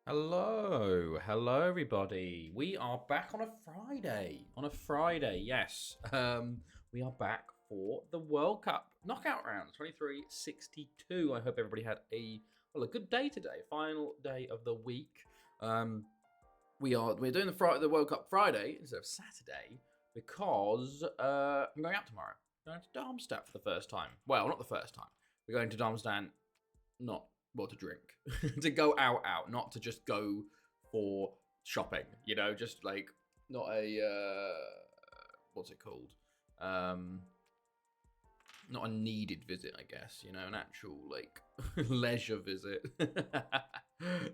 Hello everybody. We are back on a Friday. Yes. We are back for the World Cup knockout round 23-62. I hope everybody had a good day today. Final day of the week. We're doing the World Cup Friday instead of Saturday because I'm going out tomorrow. I'm going to Darmstadt for the first time. Well, not the first time. We're going to Darmstadt not to drink, to go out, not to just go for shopping. Just like not a what's it called? Not a needed visit, I guess. An actual like leisure visit.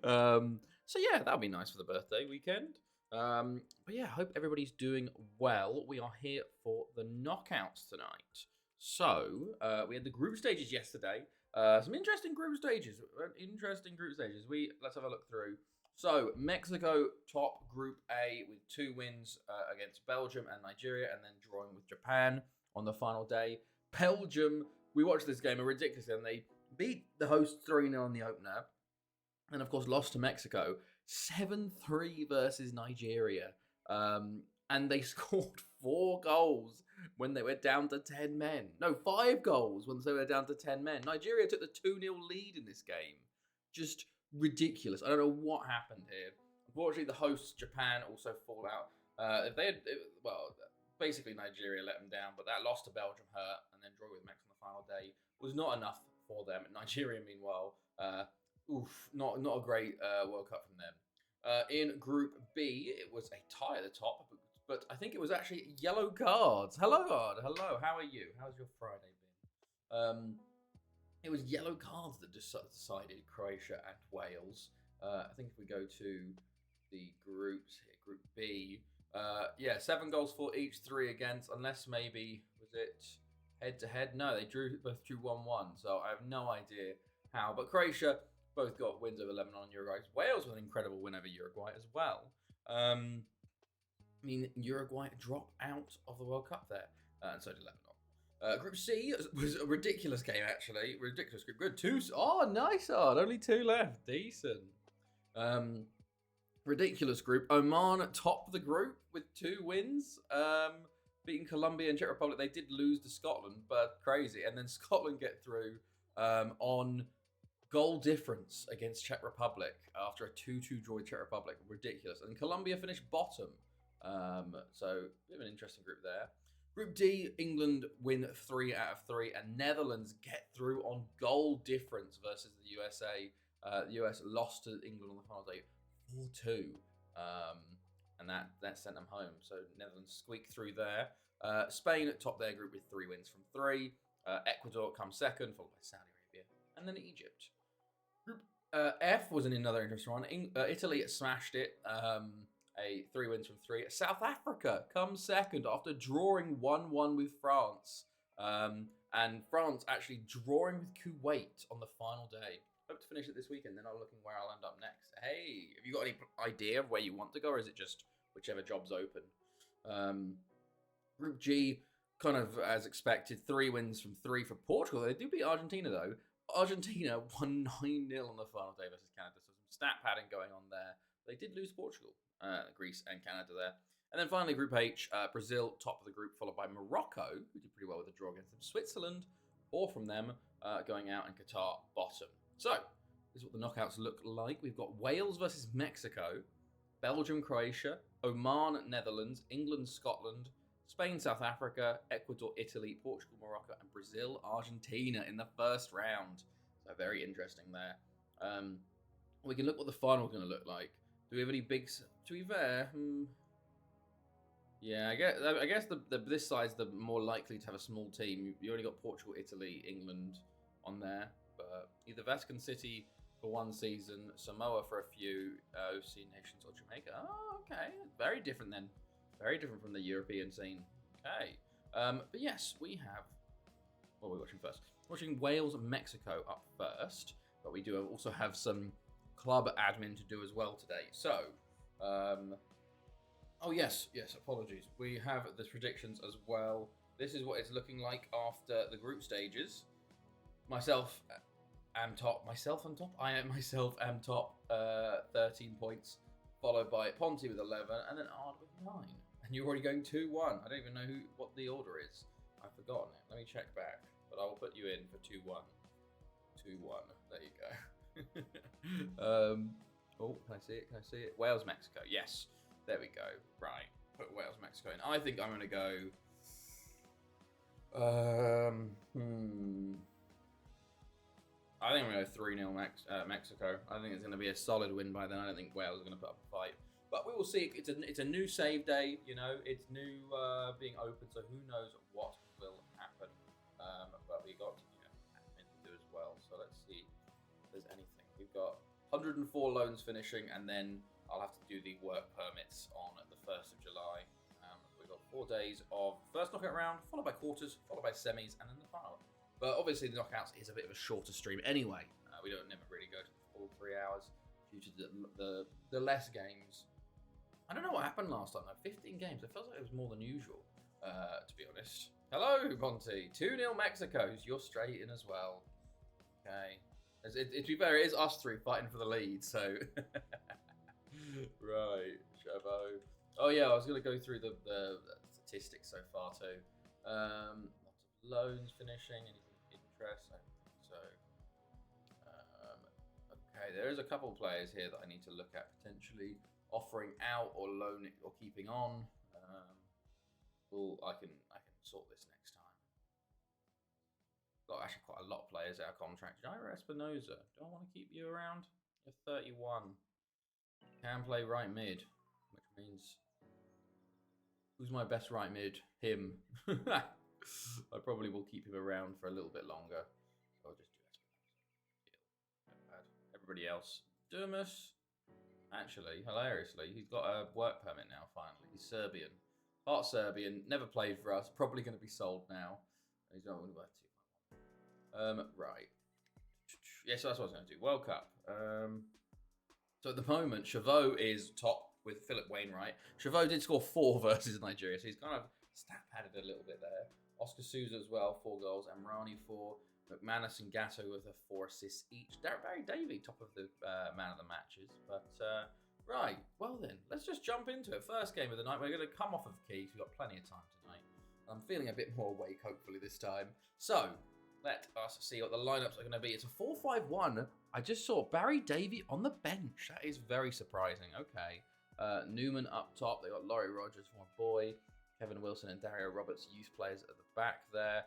So yeah, that'll be nice for the birthday weekend. But yeah, I hope everybody's doing well. We are here for the knockouts tonight. So we had the group stages yesterday. Some interesting group stages. Let's have a look through. So Mexico top Group A with 2 wins against Belgium and Nigeria, and then drawing with Japan on the final day. Belgium, we watched this game, a ridiculous game. They beat the hosts 3-0 in the opener, and of course lost to Mexico 7-3 versus Nigeria. And they scored 4 goals when they were down to 10 men. No, 5 goals when they were down to 10 men. Nigeria took the 2-0 lead in this game. Just ridiculous. I don't know what happened here. Unfortunately, the hosts, Japan, also fall out. Basically Nigeria let them down, but that loss to Belgium hurt, and then draw with Mex on the final day was not enough for them. Nigeria, meanwhile, not a great World Cup from them. In Group B, it was a tie at the top, but I think it was actually yellow cards. Hello, God. Hello. How are you? How's your Friday been? It was yellow cards that decided Croatia and Wales. I think if we go to the groups here, Group B, 7 goals for each, 3 against, unless maybe, was it head-to-head? No, they both drew 1-1, so I have no idea how. But Croatia both got wins over Lebanon and Uruguay. Wales with an incredible win over Uruguay as well. Uruguay dropped out of the World Cup there, and so did Lebanon. Group C was a ridiculous game, actually. Ridiculous group. Good. 2. Oh, nice, Ard. Only 2 left. Decent. Ridiculous group. Oman topped the group with 2 wins. Beating Colombia and Czech Republic. They did lose to Scotland, but crazy. And then Scotland get through on goal difference against Czech Republic after a 2-2 draw with Czech Republic. Ridiculous. And Colombia finished bottom. So a bit of an interesting group there. Group D, England win 3 out of 3, and Netherlands get through on goal difference versus the USA. The US lost to England on the final day 4-2, and that sent them home. So Netherlands squeaked through there. Spain top their group with 3 wins from 3. Ecuador comes second, followed by Saudi Arabia, and then Egypt. Group F was another interesting one. Italy smashed it. 3 wins from 3. South Africa comes second after drawing 1-1 with France. And France actually drawing with Kuwait on the final day. Hope to finish it this weekend, then I'm looking where I'll end up next. Hey, have you got any idea of where you want to go, or is it just whichever job's open? Group G, kind of as expected, 3 wins from 3 for Portugal. They do beat Argentina, though. Argentina won 9-0 on the final day versus Canada, so some stat padding going on there. They did lose Portugal, Greece and Canada there. And then finally, Group H, Brazil, top of the group, followed by Morocco, who did pretty well with the draw against them. Switzerland, 4 from them, going out, and Qatar, bottom. So, this is what the knockouts look like. We've got Wales versus Mexico, Belgium, Croatia, Oman, Netherlands, England, Scotland, Spain, South Africa, Ecuador, Italy, Portugal, Morocco, and Brazil, Argentina in the first round. So very interesting there. We can look what the final is going to look like. Do we have any big... To be fair... Yeah, I guess this side's the more likely to have a small team. You already got Portugal, Italy, England on there. But either Vatican City for 1 season, Samoa for a few, OC nations, or Jamaica. Oh, okay. Very different then. Very different from the European scene. Okay. But yes, we have... What are we watching first? Watching Wales and Mexico up first. But we do also have some club admin to do as well today. So, oh yes, apologies. We have the predictions as well. This is what it's looking like after the group stages. Myself am top. Myself am top. I am myself am top. 13 points, followed by Ponte with 11, and then Ard with 9. And you're already going 2-1. I don't even know what the order is. I've forgotten it. Let me check back. But I will put you in for 2-1. 2-1. There you go. Oh, can I see it? Can I see it? Wales, Mexico. Yes. There we go. Right. Put Wales, Mexico in. I think I'm going to go... I think I'm going to go 3-0 Mexico. I think it's going to be a solid win by then. I don't think Wales is going to put up a fight. But we will see. It's a new save day, you know. It's new being open, so who knows what will happen. But we got, admin to do as well. So let's see if there's anything. We've got 104 loans finishing, and then I'll have to do the work permits on the 1st of July. We've got 4 days of first knockout round, followed by quarters, followed by semis, and then the final. But obviously the knockouts is a bit of a shorter stream anyway. We don't never really go to the full 3 hours due to the less games. I don't know what happened last time though. 15 games. It feels like it was more than usual, to be honest. Hello, Ponte. 2-0 Mexico. You're straight in as well. Okay. To be fair, it is us three fighting for the lead, so... Right, Chavo. Oh yeah, I was going to go through the statistics so far too. Lots of loans finishing, anything of interest, I think so. Okay, there is a couple of players here that I need to look at potentially offering out or loaning or keeping on. I can sort this next time. Got actually quite a lot of players out of contract. Jairo Espinoza, do I want to keep you around? You're 31. Can play right mid, which means who's my best right mid? Him. I probably will keep him around for a little bit longer. I'll just do Espinoza. Everybody else. Dermis. Actually, hilariously, he's got a work permit now, finally. He's Serbian. Part Serbian, never played for us, probably going to be sold now. He's not worth 2.1. Right. Yeah, so that's what I was going to do. World Cup. So at the moment, Chavo is top with Philip Wainwright. Chavo did score 4 versus Nigeria, so he's kind of stat padded a little bit there. Oscar Souza as well, 4 goals. Amrani 4. McManus and Gatto with 4 assists each. Barry Davey, top of the man of the matches. But, right, well then, let's just jump into it. First game of the night. We're going to come off of keys. We've got plenty of time tonight. I'm feeling a bit more awake, hopefully, this time. So, let us see what the lineups are going to be. It's a 4-5-1. I just saw Barry Davey on the bench. That is very surprising. Okay. Newman up top. They got Laurie Rogers, my boy. Kevin Wilson and Dario Roberts, youth players at the back there.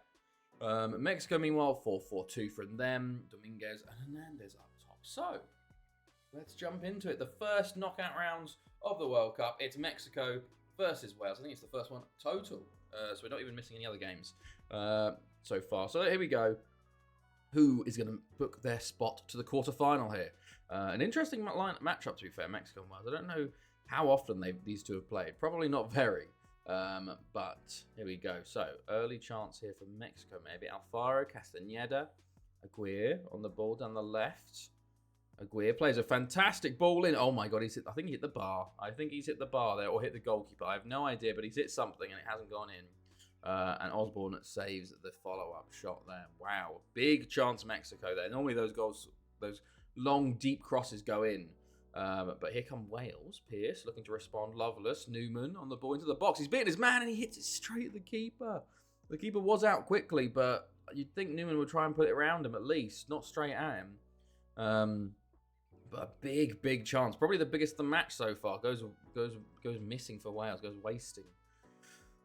Mexico, meanwhile, 4-4-2 from them. Dominguez and Hernandez up top. So, let's jump into it. The first knockout rounds of the World Cup. It's Mexico versus Wales. I think it's the first one total. So we're not even missing any other games so far. So here we go. Who is going to book their spot to the quarterfinal here? An interesting matchup, to be fair, Mexico and Wales. I don't know how often these two have played. Probably not very. But here we go. So, early chance here for Mexico, maybe. Alfaro, Castañeda, Aguirre on the ball down the left. Aguirre plays a fantastic ball in. Oh my God, I think he hit the bar. I think he's hit the bar there, or hit the goalkeeper. I have no idea, but he's hit something and it hasn't gone in. And Osborne saves the follow-up shot there. Wow, big chance Mexico there. Normally those goals, those long, deep crosses go in. But here come Wales. Pearce looking to respond. Loveless. Newman on the ball into the box. He's beating his man and he hits it straight at the keeper. The keeper was out quickly, but you'd think Newman would try and put it around him at least, not straight at him. But a big, big chance. Probably the biggest of the match so far. Goes missing for Wales. Goes wasting.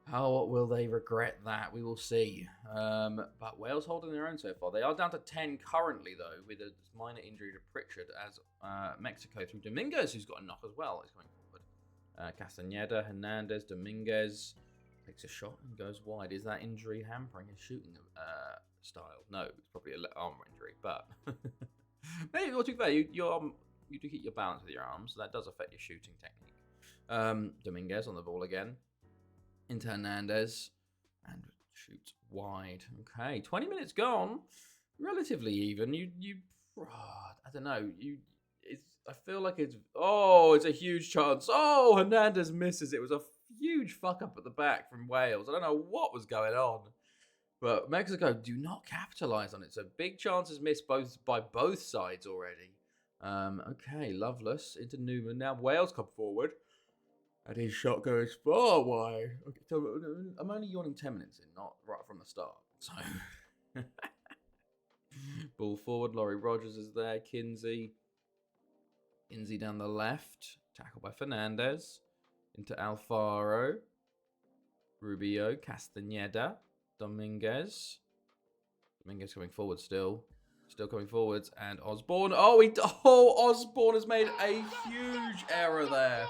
How will they regret that? We will see. But Wales holding their own so far. They are down to 10 currently, though, with a minor injury to Pritchard, as Mexico through Dominguez, who's got a knock as well, is going forward. Castañeda, Hernandez, Dominguez takes a shot and goes wide. Is that injury hampering his shooting style? No, it's probably an arm injury, but maybe, well, to be fair, you do keep your balance with your arms, so that does affect your shooting technique. Dominguez on the ball again. Into Hernandez and shoots wide. Okay, 20 minutes gone. Relatively even. I don't know. I feel like it's a huge chance. Oh, Hernandez misses. It was a huge fuck up at the back from Wales. I don't know what was going on. But Mexico do not capitalize on it. So big chances missed by both sides already. Okay, Loveless into Newman. Now Wales come forward. And his shot goes far wide. Okay, so I'm only yawning 10 minutes in, not right from the start. So ball forward. Laurie Rogers is there. Kinsey down the left. Tackle by Fernandez. Into Alfaro. Rubio. Castaneda. Dominguez coming forward still. Still coming forwards. And Osborne. Osborne has made a huge error there.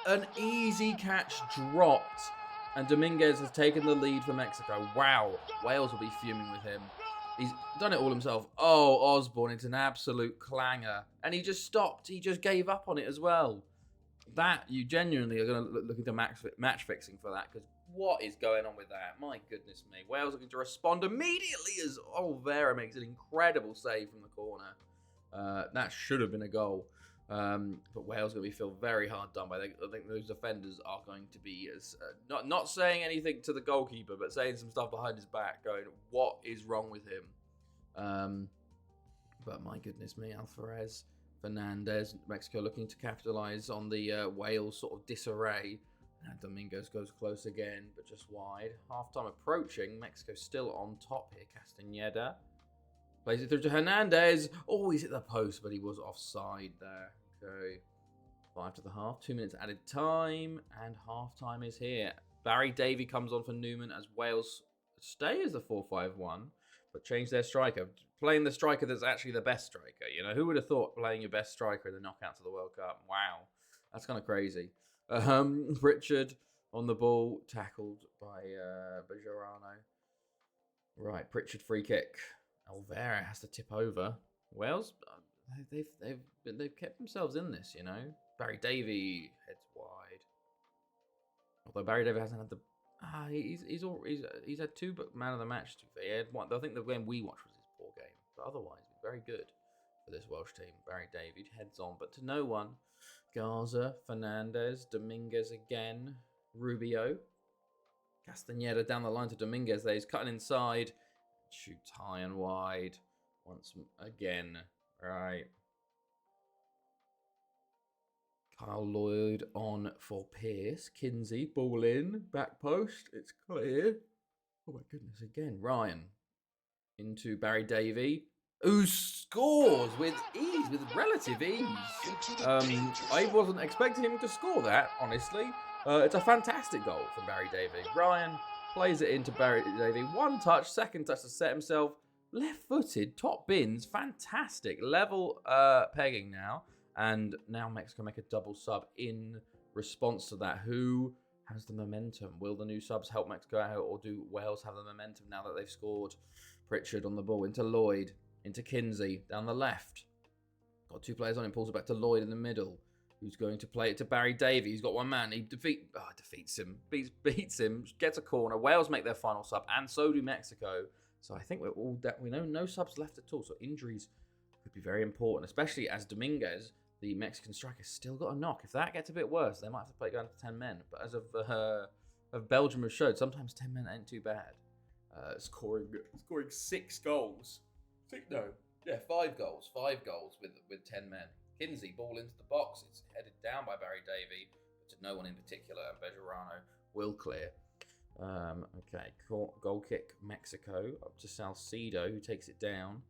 An easy catch dropped. And Dominguez has taken the lead for Mexico. Wow. Wales will be fuming with him. He's done it all himself. Oh, Osborne, it's an absolute clanger. And he just stopped. He just gave up on it as well. That, you genuinely are going to look into match fixing for that. Because what is going on with that? My goodness me. Wales are going to respond immediately as Olvera makes an incredible save from the corner. That should have been a goal. But Wales are going to feel very hard done by. I think those defenders are going to be not saying anything to the goalkeeper, but saying some stuff behind his back, going, "What is wrong with him?" But my goodness me, Alvarez, Fernandez, Mexico looking to capitalize on the Wales sort of disarray. And Domingos goes close again, but just wide. Half-time approaching. Mexico still on top here. Castaneda plays it through to Hernandez. Oh, he's hit the post, but he was offside there. Okay. 5 to the half. 2 minutes added time. And half-time is here. Barry Davey comes on for Newman as Wales stay as the 4-5-1, but change their striker. Playing the striker that's actually the best striker. You know, who would have thought playing your best striker in the knockouts of the World Cup? Wow. That's kind of crazy. Richard on the ball. Tackled by Bejarano. Right, Pritchard free kick. Olvera has to tip over. Wales, they've kept themselves in this, you know. Barry Davey heads wide. Although Barry Davey hasn't had the he's had 2 man of the match. He had one. I think the game we watched was his poor game, but otherwise very good for this Welsh team. Barry Davey heads on, but to no one. Garza, Fernandez, Dominguez again, Rubio, Castaneda down the line to Dominguez. There, he's cutting inside. Shoots high and wide once again. Right. Kyle Lloyd on for Pierce. Kinsey, ball in. Back post. It's clear. Oh my goodness, again. Ryan into Barry Davey, who scores with ease, with relative ease. I wasn't expecting him to score that, honestly. It's a fantastic goal from Barry Davey. Ryan plays it into Barry Davey. 1 touch, 2nd touch to set himself. Left-footed, top bins, fantastic. Level pegging now. And now Mexico make a double sub in response to that. Who has the momentum? Will the new subs help Mexico out, or do Wales have the momentum now that they've scored? Pritchard on the ball into Lloyd, into Kinsey, down the left. Got 2 players on him, pulls it back to Lloyd in the middle. Who's going to play it to Barry Davey? He's got 1 man. He defeats him. Beats him. Gets a corner. Wales make their final sub, and so do Mexico. So I think we know no subs left at all. So injuries could be very important, especially as Dominguez, the Mexican striker, still got a knock. If that gets a bit worse, they might have to play going to 10 men. But as of Belgium has showed, sometimes 10 men ain't too bad. Scoring 6 goals. 5 goals. 5 goals with 10 men. Kinsey, ball into the box. It's headed down by Barry Davey, but to no one in particular. And Bejarano will clear. Okay, goal kick Mexico up to Salcedo, who takes it down.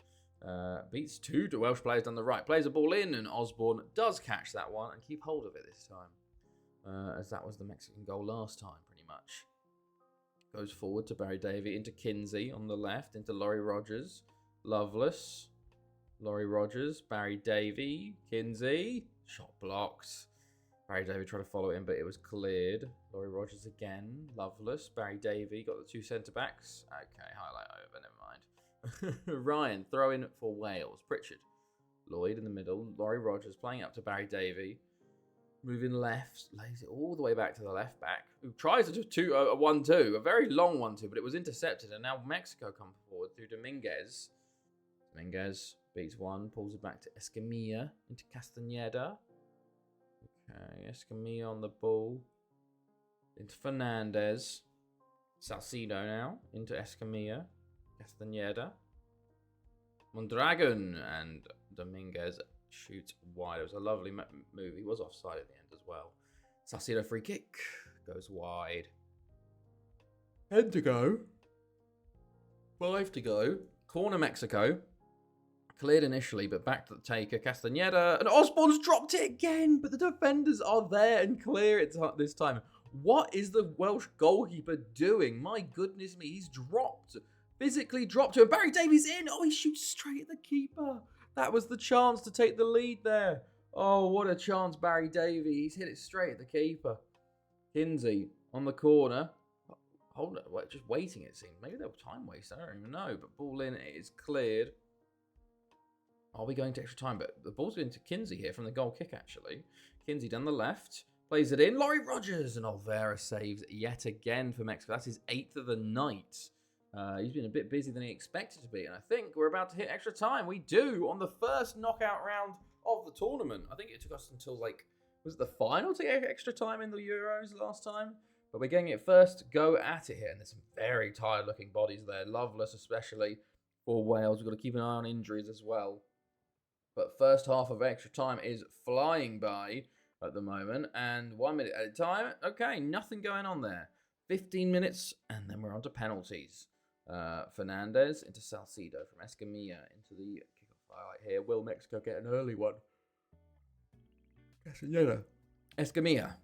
Beats 2 Welsh players down the right. Plays a ball in, and Osborne does catch that one and keep hold of it this time. As that was the Mexican goal last time, pretty much. Goes forward to Barry Davey, into Kinsey on the left, into Laurie Rogers. Loveless. Laurie Rogers, Barry Davey, Kinsey. Shot blocked. Barry Davey tried to follow in, but it was cleared. Laurie Rogers again. Loveless. Barry Davey got the 2 centre-backs. Okay, highlight over, never mind. Ryan, throw in for Wales. Pritchard. Lloyd in the middle. Laurie Rogers playing up to Barry Davey. Moving left, lays it all the way back to the left back, who tries to do a 1-2, a very long 1-2, but it was intercepted, and now Mexico come forward through Dominguez. Dominguez beats 1, pulls it back to Escamilla, into Castaneda. Okay, Escamilla on the ball. Into Fernandez. Salcido now into Escamilla. Castañeda. Mondragon and Dominguez shoots wide. It was a lovely move. He was offside at the end as well. Salcido free kick. Goes wide. 10 to go. 5 to go. Corner Mexico. Cleared initially, but back to the taker. Castañeda. And Osborne's dropped it again, but the defenders are there and clear it this time. What is the Welsh goalkeeper doing? My goodness me, he's dropped. Physically dropped to him. Barry Davies in. Oh, he shoots straight at the keeper. That was the chance to take the lead there. Oh, what a chance, Barry Davies. He's hit it straight at the keeper. Kinsey on the corner. Hold it, just waiting it seems. Maybe they were time waste. I don't even know. But ball in, it is cleared. Are we going to extra time? But the ball's going to Kinsey here from the goal kick, actually. Kinsey down the left. Plays it in. Laurie Rogers. And Olvera saves yet again for Mexico. That's his 8th of the night. He's been a bit busy than he expected to be. And I think we're about to hit extra time. We do on the first knockout round of the tournament. I think it took us until, like, was it the final to get extra time in the Euros last time? But we're getting it first go at it here. And there's some very tired-looking bodies there. Loveless, especially for Wales. We've got to keep an eye on injuries as well. But first half of extra time is flying by at the moment. And 1 minute at a time. Okay, nothing going on there. 15 minutes, and then we're on to penalties. Fernandez into Salcido from Escamilla into the kickoff highlight here. Will Mexico get an early one? Castañeda. Escamilla.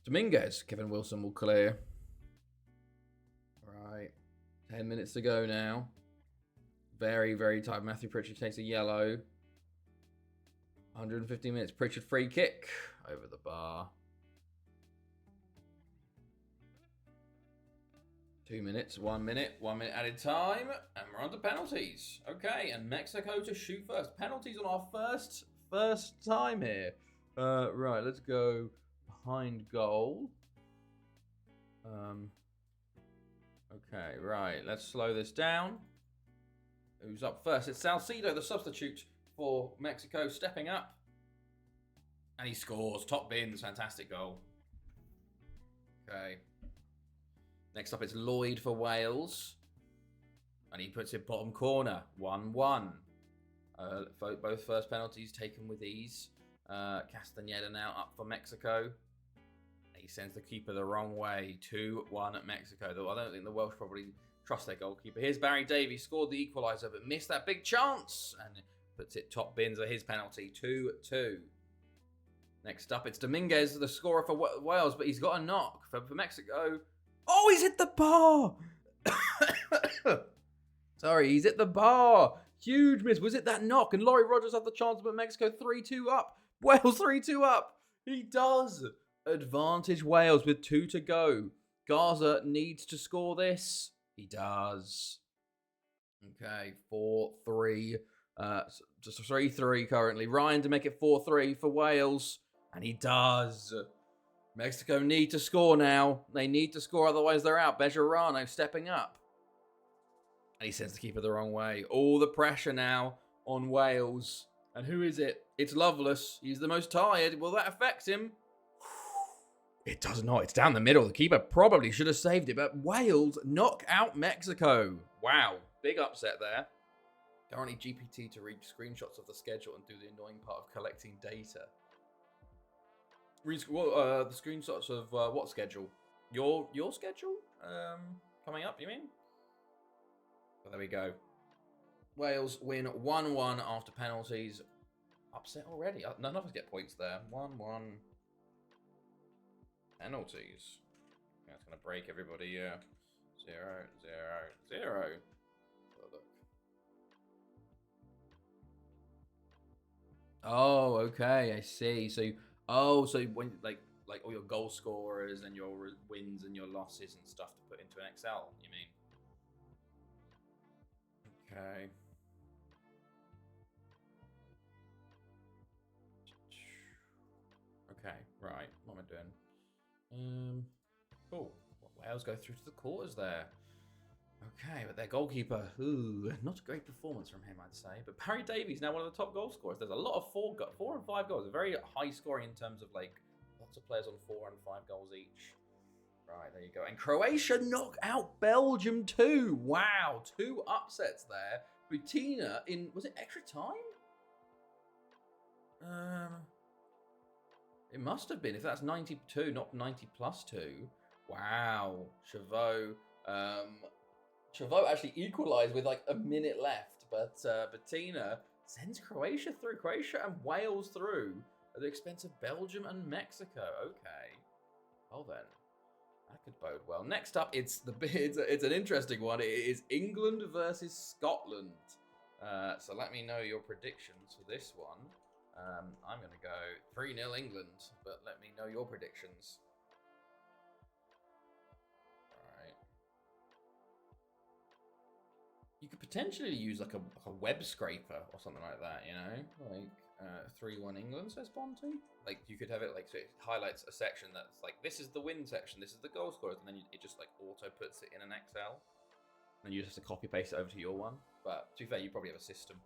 Dominguez. Kevin Wilson will clear. Right. 10 minutes to go now. Very, very tight. Matthew Pritchard takes a yellow. 150 minutes. Pritchard free kick over the bar. 2 minutes, 1 minute, 1 minute added time, and we're on to penalties. Okay, and Mexico to shoot first. Penalties on our first time here. Right, let's go behind goal. Okay, right, let's slow this down. Who's up first? It's Salcido, the substitute for Mexico, stepping up. And he scores. Top bins, fantastic goal. Okay. Next up, it's Lloyd for Wales. And he puts it bottom corner. 1-1. Both first penalties taken with ease. Castañeda now up for Mexico. He sends the keeper the wrong way. 2-1 at Mexico. Though I don't think the Welsh probably trust their goalkeeper. Here's Barry Davies. Scored the equaliser, but missed that big chance. And puts it top bins at his penalty. 2-2. Next up, it's Dominguez, the scorer for Wales. But he's got a knock for Mexico. Oh, he's hit the bar. Sorry, he's hit the bar. Huge miss. Was it that knock? And Laurie Rogers had the chance to put Mexico 3-2 up. Wales 3-2 up. He does. Advantage Wales with 2 to go. Garza needs to score this. He does. Okay, 4-3. Just 3-3 currently. Ryan to make it 4-3 for Wales. And he does. Mexico need to score now. They need to score, otherwise they're out. Bejarano stepping up. And he sends the keeper the wrong way. All the pressure now on Wales. And who is it? It's Loveless. He's the most tired. Will that affect him? It does not. It's down the middle. The keeper probably should have saved it, but Wales knock out Mexico. Wow. Big upset there. Currently GPT to read screenshots of the schedule and do the annoying part of collecting data. The screenshots of what schedule? Your schedule? Coming up, you mean? Well, there we go. Wales win 1-1 after penalties. Upset already. None of us get points there. 1-1. Penalties. That's going to break everybody, yeah. 0-0-0. Look. Oh, okay, I see. So when like all your goal scorers and your wins and your losses and stuff to put into an Excel, you mean? Okay. Okay, right. What am I doing? Cool. Wales go through to the quarters there. Okay, but their goalkeeper, not a great performance from him, I'd say. But Barry Davies, now one of the top goal scorers. There's a lot of 4 and 5 goals. Very high scoring in terms of like lots of players on 4 and 5 goals each. Right, there you go. And Croatia knock out Belgium too. Wow, 2 upsets there. Butina in, was it extra time? It must have been, if that's 92, not 90 plus 2. Wow, Chavot. Chavot actually equalised with like a minute left, but Butina sends Croatia through. Croatia and Wales through at the expense of Belgium and Mexico. Okay. Well then. That could bode well. Next up, it's an interesting one. It is England versus Scotland. So let me know your predictions for this one. I'm going to go 3-0 England, but let me know your predictions. All right. You could potentially use like a web scraper or something like that, you know? Like 3-1 England, says Bonte. Like you could have it like, so it highlights a section that's like, this is the win section, this is the goal scorers, and then it just like auto puts it in an Excel. And you just have to copy paste it over to your one. But to be fair, you probably have a system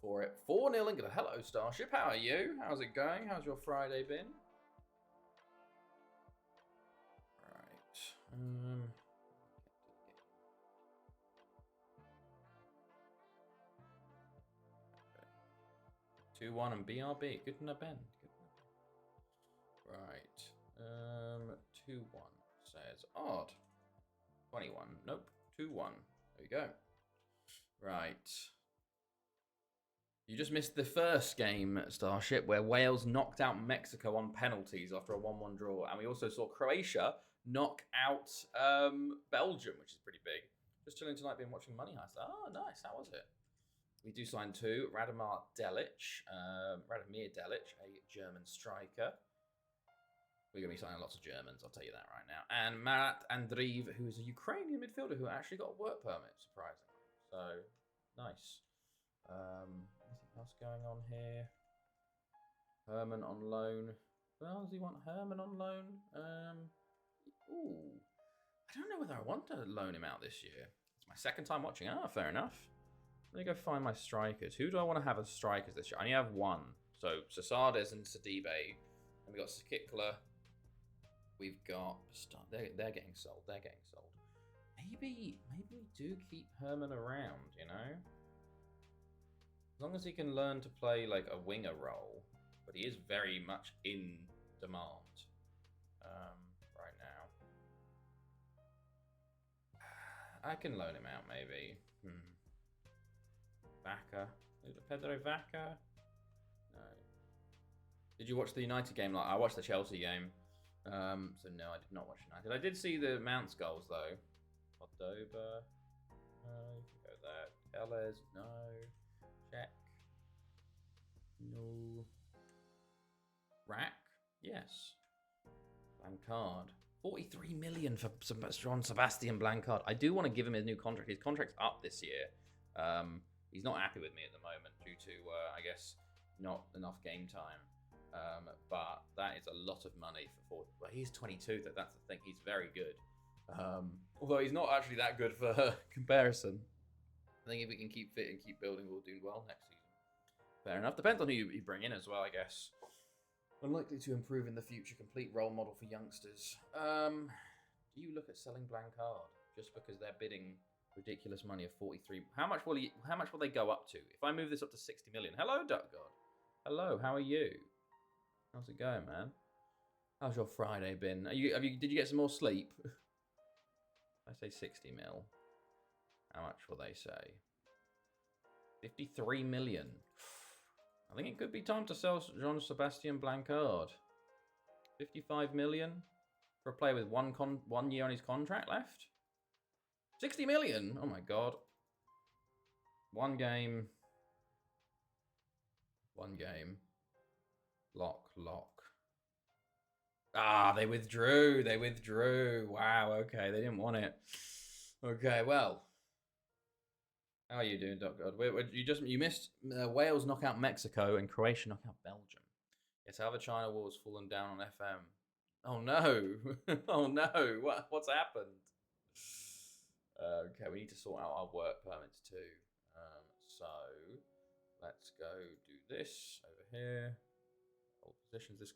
for it. 4-0 England. Hello, Starship. How are you? How's it going? How's your Friday been? Right. 2-1 and BRB. Good enough, Ben. Right. 2-1 says odd. 21. Nope. 2-1. There you go. Right. You just missed the first game, Starship, where Wales knocked out Mexico on penalties after a 1-1 draw. And we also saw Croatia knock out Belgium, which is pretty big. Just chilling tonight, been watching Money Heist. Oh, nice. How was it? We do sign 2. Radomir Delic, a German striker. We're going to be signing lots of Germans, I'll tell you that right now. And Marat Andreev, who is a Ukrainian midfielder who actually got a work permit, surprisingly. So, nice. Anything else going on here? Herman on loan. Well, does he want Herman on loan? Ooh. I don't know whether I want to loan him out this year. It's my second time watching. Ah, fair enough. Let me go find my strikers. Who do I want to have as strikers this year? I only have one. So, Sasades and Sidibe. And we've got Skikler. We've got... They're getting sold. They're getting sold. Maybe we do keep Herman around, you know? As long as he can learn to play, like, a winger role. But he is very much in demand right now. I can loan him out, maybe. Vaca. Pedro Vaca? No. Did you watch the United game? Like, I watched the Chelsea game. So no, I did not watch United. I did see the Mounts goals though. Cordoba. No, you can go there. Tellez, no. Check. No. Rack? Yes. Blancard. 43 million for John Sebastian Blancard. I do want to give him a new contract. His contract's up this year. He's not happy with me at the moment due to, I guess, not enough game time. But that is a lot of money for 40. Well, he's 22. That's the thing. He's very good. Although he's not actually that good for comparison. I think if we can keep fit and keep building, we'll do well next season. Fair enough. Depends on who you bring in as well, I guess. Unlikely to improve in the future. Complete role model for youngsters. Do you look at selling Blancard just because they're bidding ridiculous money of 43? How much will they go up to? If I move this up to 60 million. Hello, Duck God. Hello. How are you? How's it going, man? How's your Friday been? Did you get some more sleep? I say 60 mil. How much will they say? 53 million. I think it could be time to sell Jean-Sebastian Blancard. 55 million for a player with one year on his contract left. 60 million. Oh my god. One game. Lock. Ah, they withdrew. Wow, okay. They didn't want it. Okay, well. How are you doing, Doc God? You missed Wales knock out Mexico and Croatia knock out Belgium. Yes, how the China war's fallen down on FM. Oh no. Oh no. What's happened? Okay, we need to sort out our work permits too. So let's go do this over here. All positions. This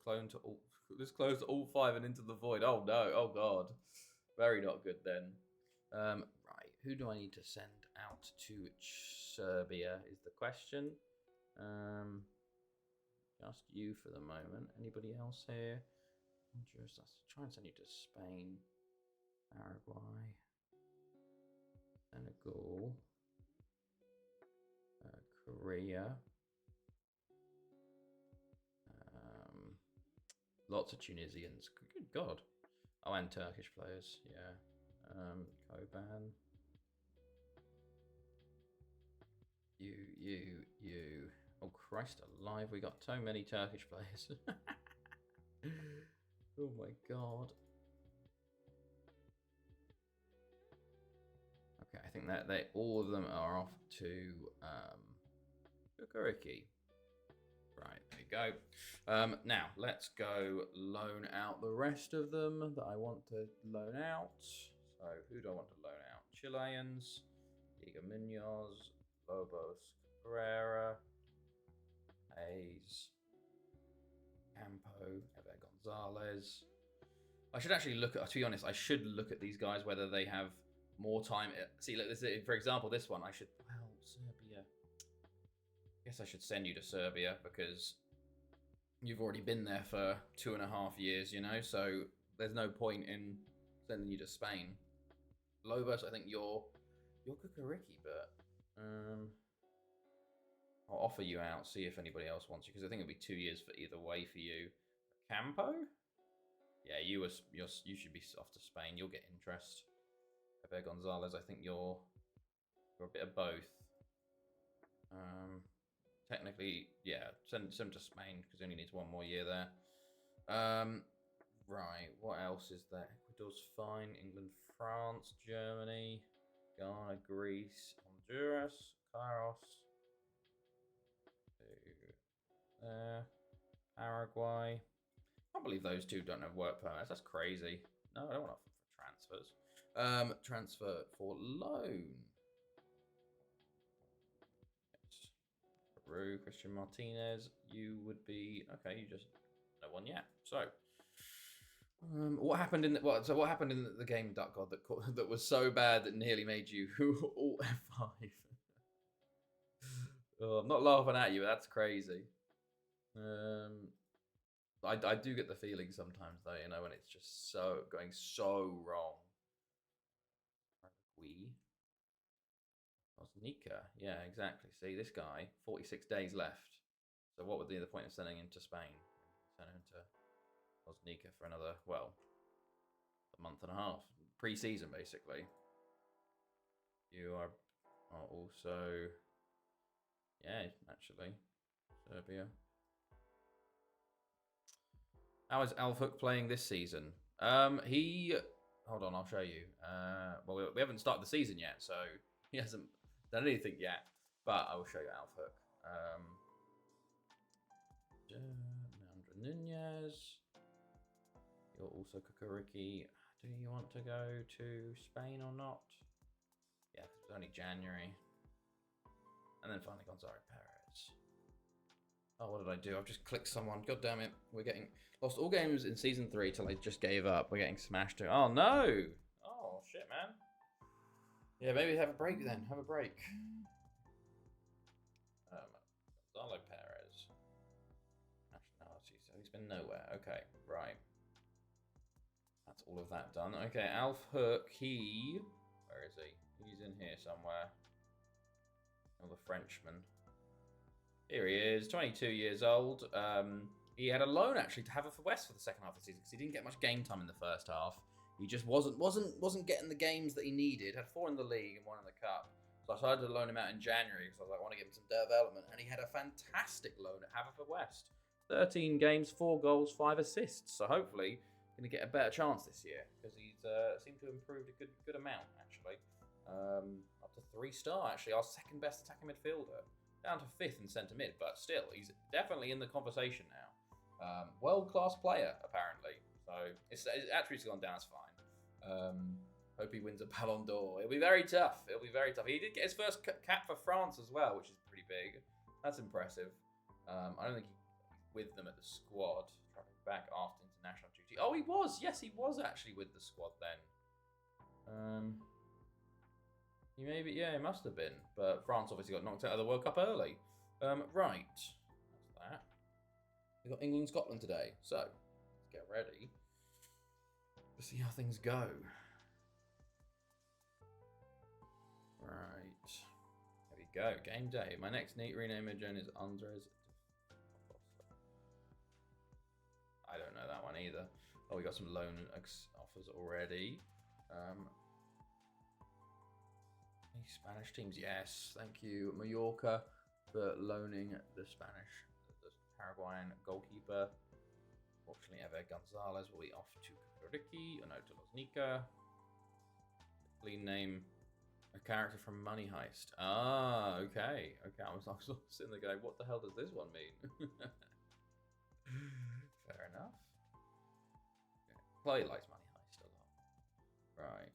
close to all 5 and into the void. Oh no. Oh god. Very not good then. Right. Who do I need to send out to Serbia? Is the question. Just you for the moment. Anybody else here? Let's try and send you to Spain, Paraguay, Senegal, Korea. Lots of Tunisians. Good God. Oh, and Turkish players. Yeah. Koban. You. Oh, Christ alive. We got so many Turkish players. Oh, my God. Okay, I think that all of them are off to Kukuriki. Right, there you go. Now, let's go loan out the rest of them that I want to loan out. So, who do I want to loan out? Chileans, Diego Munoz, Lobos Cabrera, Hayes, Campo, Eber Gonzalez. I should actually look at, to be honest, I should look at these guys, whether they have more time. See, look, this is, for example, this one, Serbia. I guess I should send you to Serbia because you've already been there for 2.5 years, you know, so there's no point in sending you to Spain. Lobos, I think you're Kukuriki, but I'll offer you out, see if anybody else wants you, because I think it'll be 2 years for either way for you. Campo? Yeah, you should be off to Spain. You'll get interest. Eber Gonzalez, I think you're a bit of both. Technically, yeah, send him to Spain because he only needs 1 more year there. Right, what else is there? Ecuador's fine. England, France, Germany, Ghana, Greece, Honduras, Kairos. Paraguay. I can't believe those two don't have work permits. That's crazy. No, I don't want to for transfers. Transfer for loan. Yes. Peru, Christian Martinez. You would be okay. You just no one yet. So, what happened in what happened in the game, Duck God, that was so bad that nearly made you all F5? Oh, I'm not laughing at you, but that's crazy. I do get the feeling sometimes though, you know, when it's just going so wrong. Osnika, yeah, exactly. See, this guy, 46 days left. So what would be the point of sending him to Spain? Send him to Osnika for another, well, a month and a half, pre-season basically. You are also, yeah, actually, Serbia. How is Alfhook playing this season? Hold on, I'll show you. Well, we haven't started the season yet, so he hasn't done anything yet. But I will show you Alfhook. Leandro Nunez. You're also Kukuriki. Do you want to go to Spain or not? Yeah, it's only January. And then finally Gonzalo Perez. Oh, what did I do? I've just clicked someone. God damn it. We're getting lost all games in season 3 till I just gave up. We're getting smashed. Oh no! Oh shit, man. Yeah, maybe have a break then. Have a break. Gonzalo Perez. Nationality. So he's been nowhere. Okay, right. That's all of that done. Okay, Alfhook. Where is he? He's in here somewhere. Oh, the Frenchman. Here he is, 22 years old. He had a loan actually to Haverford for the second half of the season because he didn't get much game time in the first half. He just wasn't getting the games that he needed. Had 4 in the league and 1 in the cup. So I decided to loan him out in January because I was like, I want to give him some development. And he had a fantastic loan at Haverford West. 13 games, 4 goals, 5 assists. So hopefully going to get a better chance this year because he's seemed to have improved a good amount actually. Up to 3-star actually, our second best attacking midfielder. Down to 5th in centre mid, but still, he's definitely in the conversation now. World-class player, apparently. So, his attributes gone down, it's fine. Hope he wins a Ballon d'Or. It'll be very tough. He did get his first cap for France as well, which is pretty big. That's impressive. I don't think with them at the squad, traveling back after international duty. Oh, he was. Yes, he was actually with the squad then. He maybe, yeah, he must have been. But France obviously got knocked out of the World Cup early. Right, that's that. We've got England, Scotland today, so let's get ready to see how things go. Right, there we go. Game day. My next neat rename agent is Andres. I don't know that one either. Oh, we got some loan offers already. Spanish teams, yes. Thank you, Mallorca, for loaning the Paraguayan goalkeeper. Fortunately, Ever Gonzalez will be off to Ricky, no, to Loznica. Clean name, a character from Money Heist. Ah, okay. Okay, I was sitting there going, what the hell does this one mean? Fair enough. Okay. Chloe likes Money Heist a lot. Right.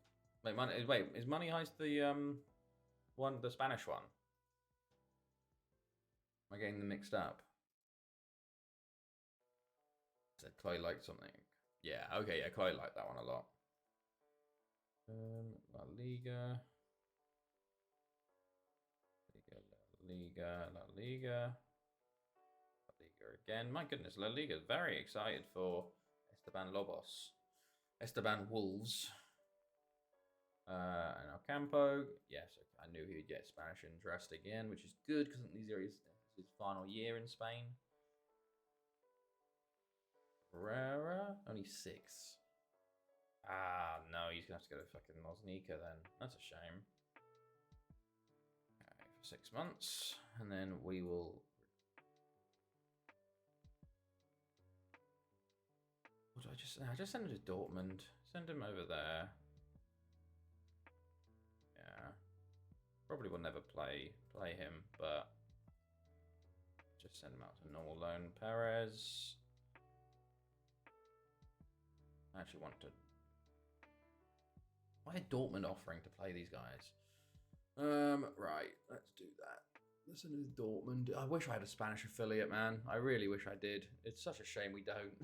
Wait, is Money Heist the Spanish one? Am I getting them mixed up? Said Chloe liked something. Yeah, okay, yeah, Chloe liked that one a lot. La Liga. La Liga again. My goodness, La Liga is very excited for Esteban Lobos. Esteban Wolves. And Alcampo, yes, I knew he'd get Spanish interest again, which is good because these are his final year in Spain. Herrera, only 6. Ah, no, he's gonna have to go to fucking Loznica then. That's a shame. Okay, for 6 months, and then we will. What do I just send him to Dortmund. Send him over there. Probably will never play him, but just send him out to normal loan. Perez. I actually want to. Why are Dortmund offering to play these guys? Right, let's do that. Listen to Dortmund. I wish I had a Spanish affiliate, man. I really wish I did. It's such a shame we don't.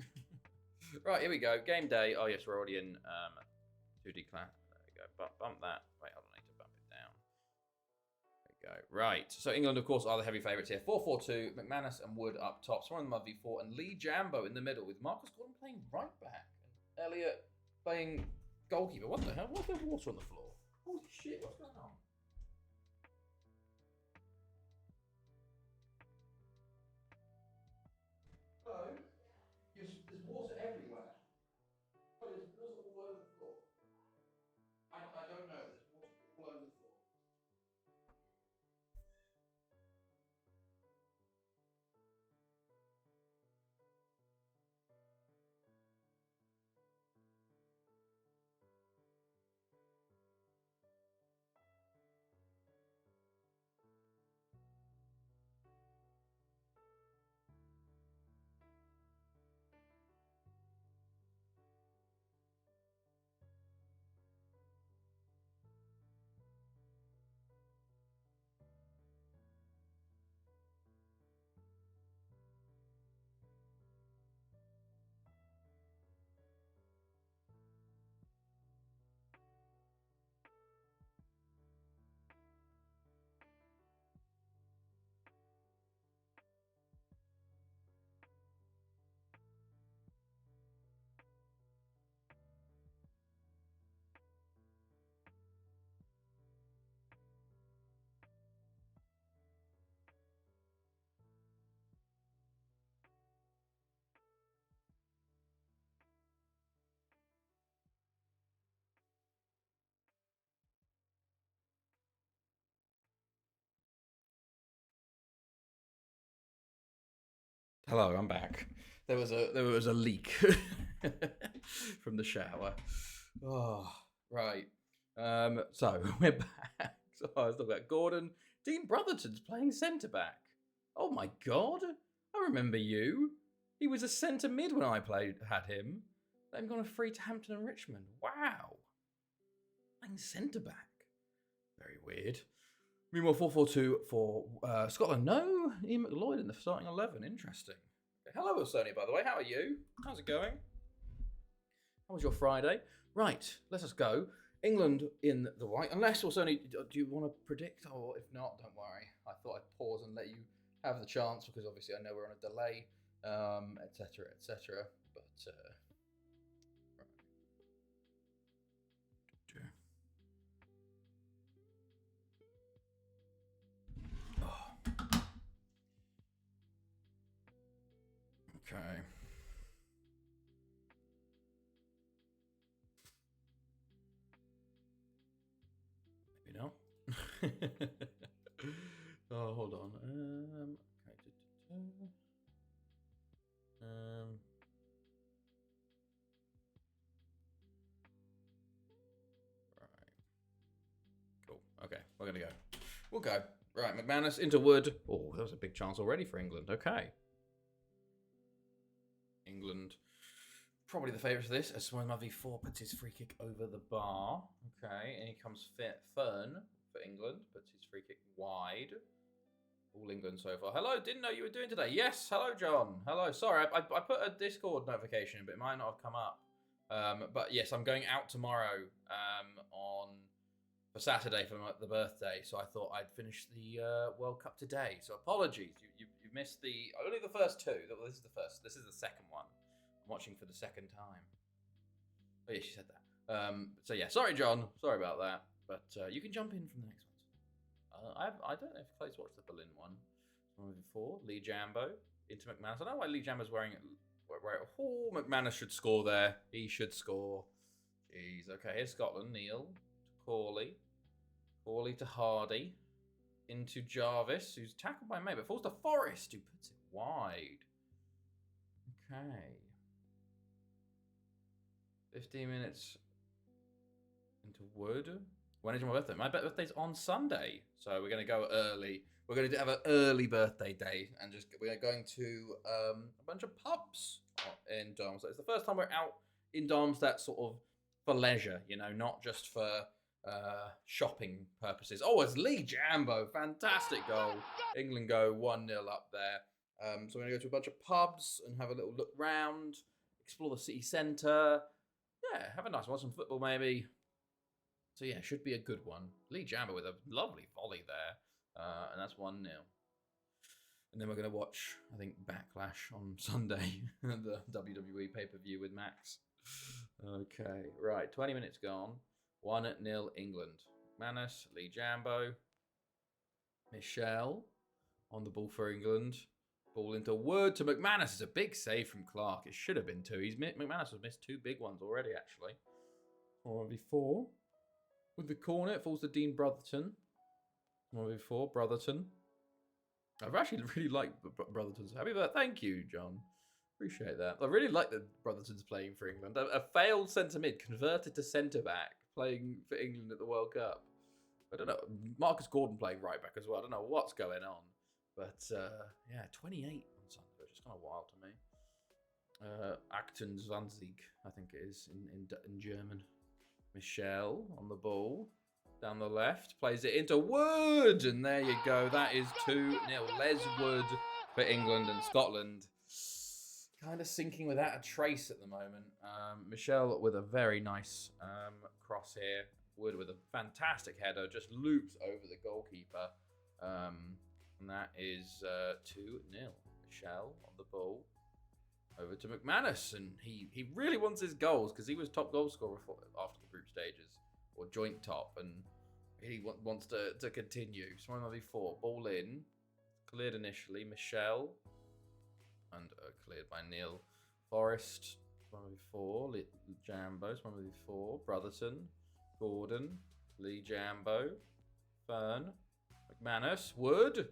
Right, here we go. Game day. Oh yes, we're already in 2D class. There we go. Bump that. Wait, hold on. I need to bump it down. Go. Right, so England, of course, are the heavy favourites here. 4-4-2, McManus and Wood up top. Someone in the v4, and Lee Jambo in the middle with Marcus Gordon playing right back. And Elliot playing goalkeeper. What the hell? Why's there water on the floor? Holy shit, what's going on? Hello? There's water everywhere. Oh, there's water all over the floor. I don't know. There's water all over the floor. Hello, I'm back. There was a leak from the shower. Oh, right. So we're back. So I was talking about Gordon. Dean Brotherton's playing centre back. Oh my god! I remember you. He was a centre mid when I had him. Then gone free to Hampton and Richmond. Wow. Playing centre back. Very weird. Meanwhile, 4-4-2 for Scotland. No, Ian McLeod in the starting 11. Interesting. Okay, Hello, Sonia, by the way. How are you? How's it going? How was your Friday? Right, let us go. England in the white. Unless, Sonia, do you want to predict? Or if not, don't worry. I thought I'd pause and let you have the chance because obviously I know we're on a delay, etc., etc. But, okay. Maybe not. Oh, hold on. Okay. Right. Cool. Okay, we're gonna go. We'll go. Right, McManus into Wood. Oh, that was a big chance already for England. Okay. England, probably the favourites for this, as Swinma v4 puts his free kick over the bar. Okay, and he comes Fern for England, puts his free kick wide. All England so far. Hello, didn't know you were doing today. Yes, hello, John. Hello, sorry, I put a Discord notification, but it might not have come up. But yes, I'm going out tomorrow for Saturday for the birthday, so I thought I'd finish the World Cup today. So apologies, you missed only the first two. This is the first. This is the second one. I'm watching for the second time. Oh yeah, she said that. So yeah, sorry, John. Sorry about that. But you can jump in from the next one. I don't know if Clay's watched the Berlin one. Before Lee Jambo into McManus. I don't know why Lee Jambo's wearing it. Oh, McManus should score there. He should score. Jeez. Okay, here's Scotland. Neil to Corley. Corley to Hardy. Into Jarvis, who's tackled by May, but falls to Forrest, who puts it wide. Okay. 15 minutes into Wood. When is my birthday? My birthday's on Sunday, so we're going to go early. We're going to have an early birthday day, and we're going to a bunch of pubs in Darmstadt. It's the first time we're out in Darmstadt sort of for leisure, not just for shopping purposes. Oh, it's Lee Jambo. Fantastic goal. England go 1-0 up there. So we're going to go to a bunch of pubs and have a little look round, explore the city centre. Yeah, have a nice watch some football maybe. So yeah, should be a good one. Lee Jambo with a lovely volley there. And that's 1-0. And then we're going to watch, I think, Backlash on Sunday. The WWE pay-per-view with Max. Okay, right. 20 minutes gone. 1-0 England. McManus, Lee Jambo. Michelle on the ball for England. Ball into Wood to McManus. It's a big save from Clark. It should have been two. McManus has missed two big ones already, actually. 4-4. With the corner, it falls to Dean Brotherton. 1-4, Brotherton. I've actually really liked Brotherton's. Happy birthday. Thank you, John. Appreciate that. I really like that Brotherton's playing for England. A failed centre mid converted to centre back playing for England at the World Cup. I don't know. Marcus Gordon playing right back as well. I don't know what's going on. But yeah, 28 on Sunday, which is kind of wild to me. Acton Zwanzig, I think it is in German. Michelle on the ball. Down the left. Plays it into Wood. And there you go. That is 2-0. Les Wood for England and Scotland. Kind of sinking without a trace at the moment. Michelle with a very nice cross here. Wood with a fantastic header. Just loops over the goalkeeper. And that is 2-0. Michelle on the ball. Over to McManus. And he really wants his goals because he was top goal scorer after the group stages. Or joint top. And he wants to continue. Small v4. Ball in. Cleared initially. Michelle. And cleared by Neil. Forrest. Small v4. Jambo. Small v4. Brotherton. Gordon. Lee Jambo. Fern. McManus. Wood.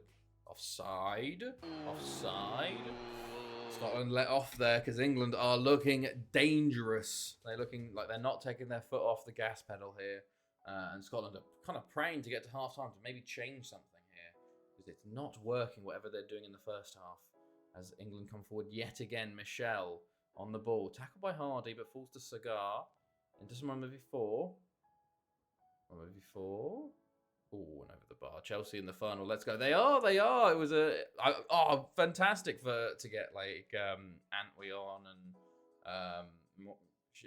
Offside. Offside. Scotland let off there because England are looking dangerous. They're looking like they're not taking their foot off the gas pedal here. And Scotland are kind of praying to get to half-time to maybe change something here. Because it's not working, whatever they're doing in the first half. As England come forward yet again. Michelle on the ball. Tackled by Hardy, but falls to Cigar. Into someone movie 4. Movie 4. Oh, and over the bar. Chelsea in the final. Let's go. They are. It was fantastic to get like Antwi on and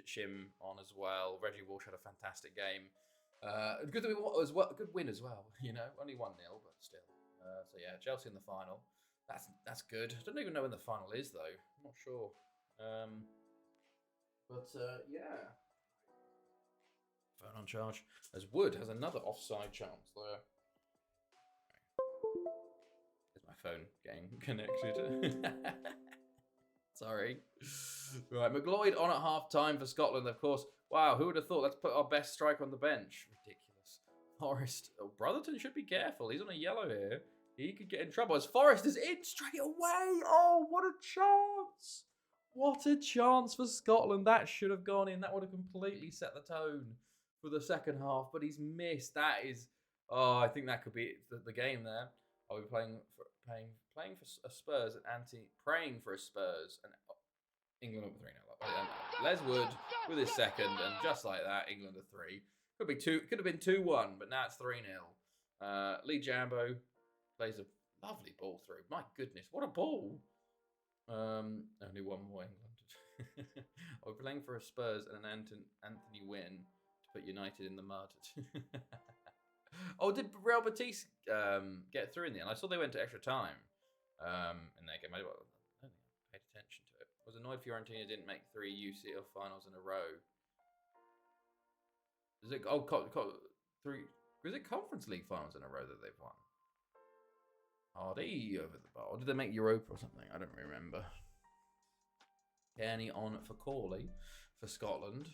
Shim on as well. Reggie Walsh had a fantastic game. Good that was good win as well. You know, only 1-0, but still. So yeah, Chelsea in the final. That's good. I don't even know when the final is though. I'm not sure. Yeah. Phone on charge. As Wood has another offside chance there. Is my phone getting connected? Sorry. Right, McLeod on at half time for Scotland, of course. Wow, who would have thought? Let's put our best striker on the bench. Ridiculous. Forrest. Oh, Brotherton should be careful. He's on a yellow here. He could get in trouble as Forrest is in straight away. Oh, what a chance. What a chance for Scotland. That should have gone in. That would have completely set the tone for the second half, but he's missed. That is, I think that could be the game there. Are we playing for a Spurs and praying for a Spurs and England up 3-0. Les Wood with his second, and just like that, England are 3. Could have been 2-1, but now it's 3-0. Lee Jambo plays a lovely ball through. My goodness, what a ball! Only one more England. We're playing for a Spurs and an Anthony win to put United in the mud. Oh, did Real Betis get through in the end? I saw they went to extra time in that game. I don't think I paid attention to it. I was annoyed Fiorentina didn't make 3 UCL finals in a row. Is it 3? Was it Conference League finals in a row that they've won? Hardy over the bar. Or did they make Europa or something? I don't remember. Kearney on for Corley for Scotland.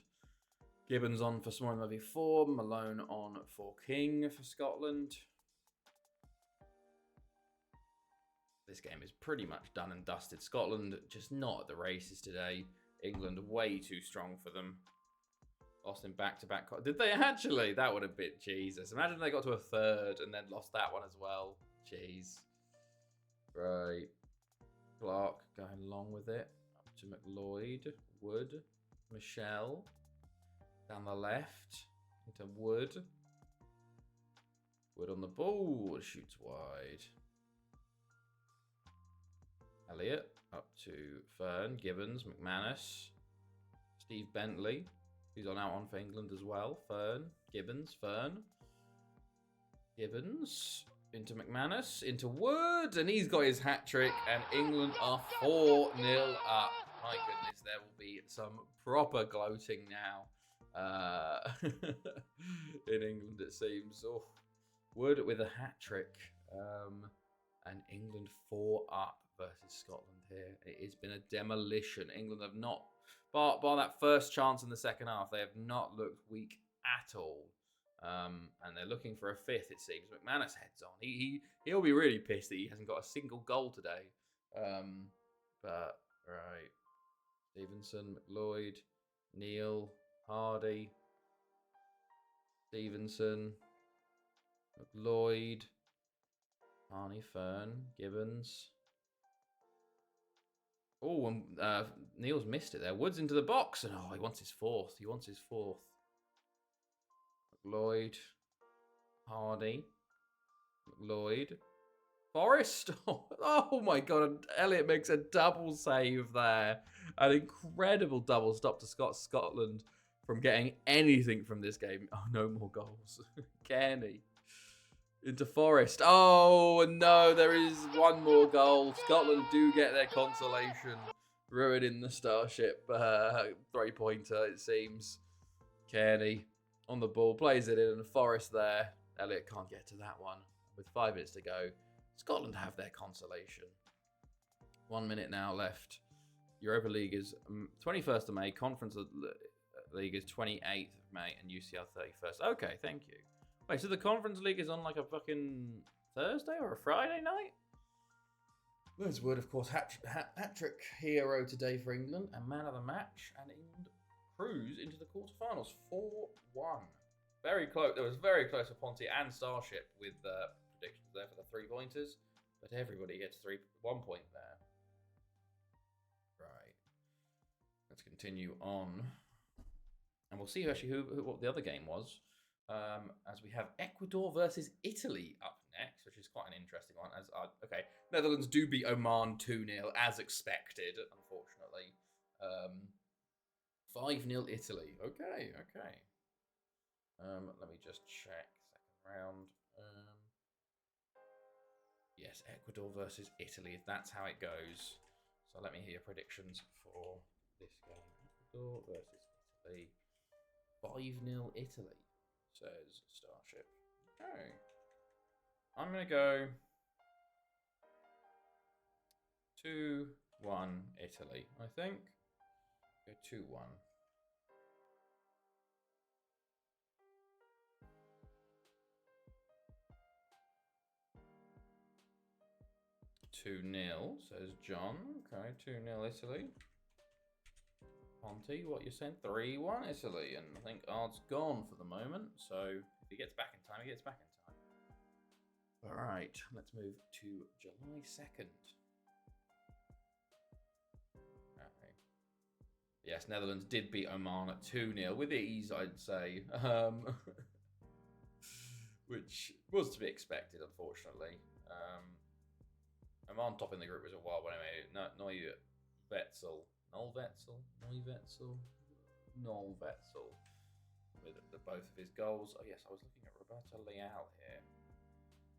Gibbons on for Small Movie 4. Malone on for King for Scotland. This game is pretty much done and dusted. Scotland just not at the races today. England way too strong for them. Lost in back-to-back. Did they actually? That would have been Jesus. Imagine they got to a third and then lost that one as well. Jeez. Right. Clark going along with it. Up to McLeod. Wood. Michelle. Down the left. Into Wood. Wood on the ball. Shoots wide. Elliott. Up to Fern. Gibbons. McManus. Steve Bentley. Who's out on for England as well. Fern. Gibbons. Fern. Gibbons. Into McManus, into Wood, and he's got his hat-trick, and England are 4-0 up. My goodness, there will be some proper gloating now in England, it seems. Oh, Wood with a hat-trick, and England 4 up versus Scotland here. It has been a demolition. England have not, bar that first chance in the second half, they have not looked weak at all. And they're looking for a 5th, it seems. McManus heads on. He'll be really pissed that he hasn't got a single goal today. But right, Stevenson, McLeod, Neil, Hardy, Stevenson, McLeod, Arnie, Fern, Gibbons. Oh, and Neil's missed it there. Wood's into the box, and he wants his 4th. He wants his 4th. Lloyd, Hardy, Lloyd, Forrest. Oh my God! Elliott makes a double save there. An incredible double stop to Scotland from getting anything from this game. Oh, no more goals. Kearney into Forrest. Oh no, there is one more goal. Scotland do get their consolation, ruining the Starship 3-pointer. It seems. Kearney. On the ball, plays it in, and Forrest there. Elliott can't get to that one. With 5 minutes to go, Scotland have their consolation. 1 minute now left. Europa League is 21st of May. Conference League is 28th of May, and UCL 31st. Okay, thank you. Wait, so the Conference League is on like a fucking Thursday or a Friday night? Les Wood, of course, hat-trick hero today for England, and man of the match, and England cruise into the quarterfinals. 4-1. Very close. It was very close for Ponty and Starship with predictions there for the 3-pointers, but everybody gets 1 point there. Right. Let's continue on, and we'll see actually what the other game was. As we have Ecuador versus Italy up next, which is quite an interesting one. Okay, Netherlands do beat Oman 2-0 as expected, unfortunately. 5-0 Italy. Okay. Let me just check. Second round. Yes, Ecuador versus Italy. That's how it goes. So let me hear predictions for this game. Ecuador versus Italy. 5-0 Italy, says Starship. Okay. I'm going to go 2-1 Italy, I think. Go 2-1. 2-0, says John. Okay, 2-0 Italy. Ponty, what you saying? 3-1 Italy, and I think Ard's gone for the moment, so if he gets back in time, he gets back in time. All right, let's move to July 2nd. Okay. Yes, Netherlands did beat Oman at 2-0 with ease, I'd say, which was to be expected, unfortunately. Oman top in the group was a while when I made it. Neuwetzel. With both of his goals. Oh, yes, I was looking at Roberto Leal here.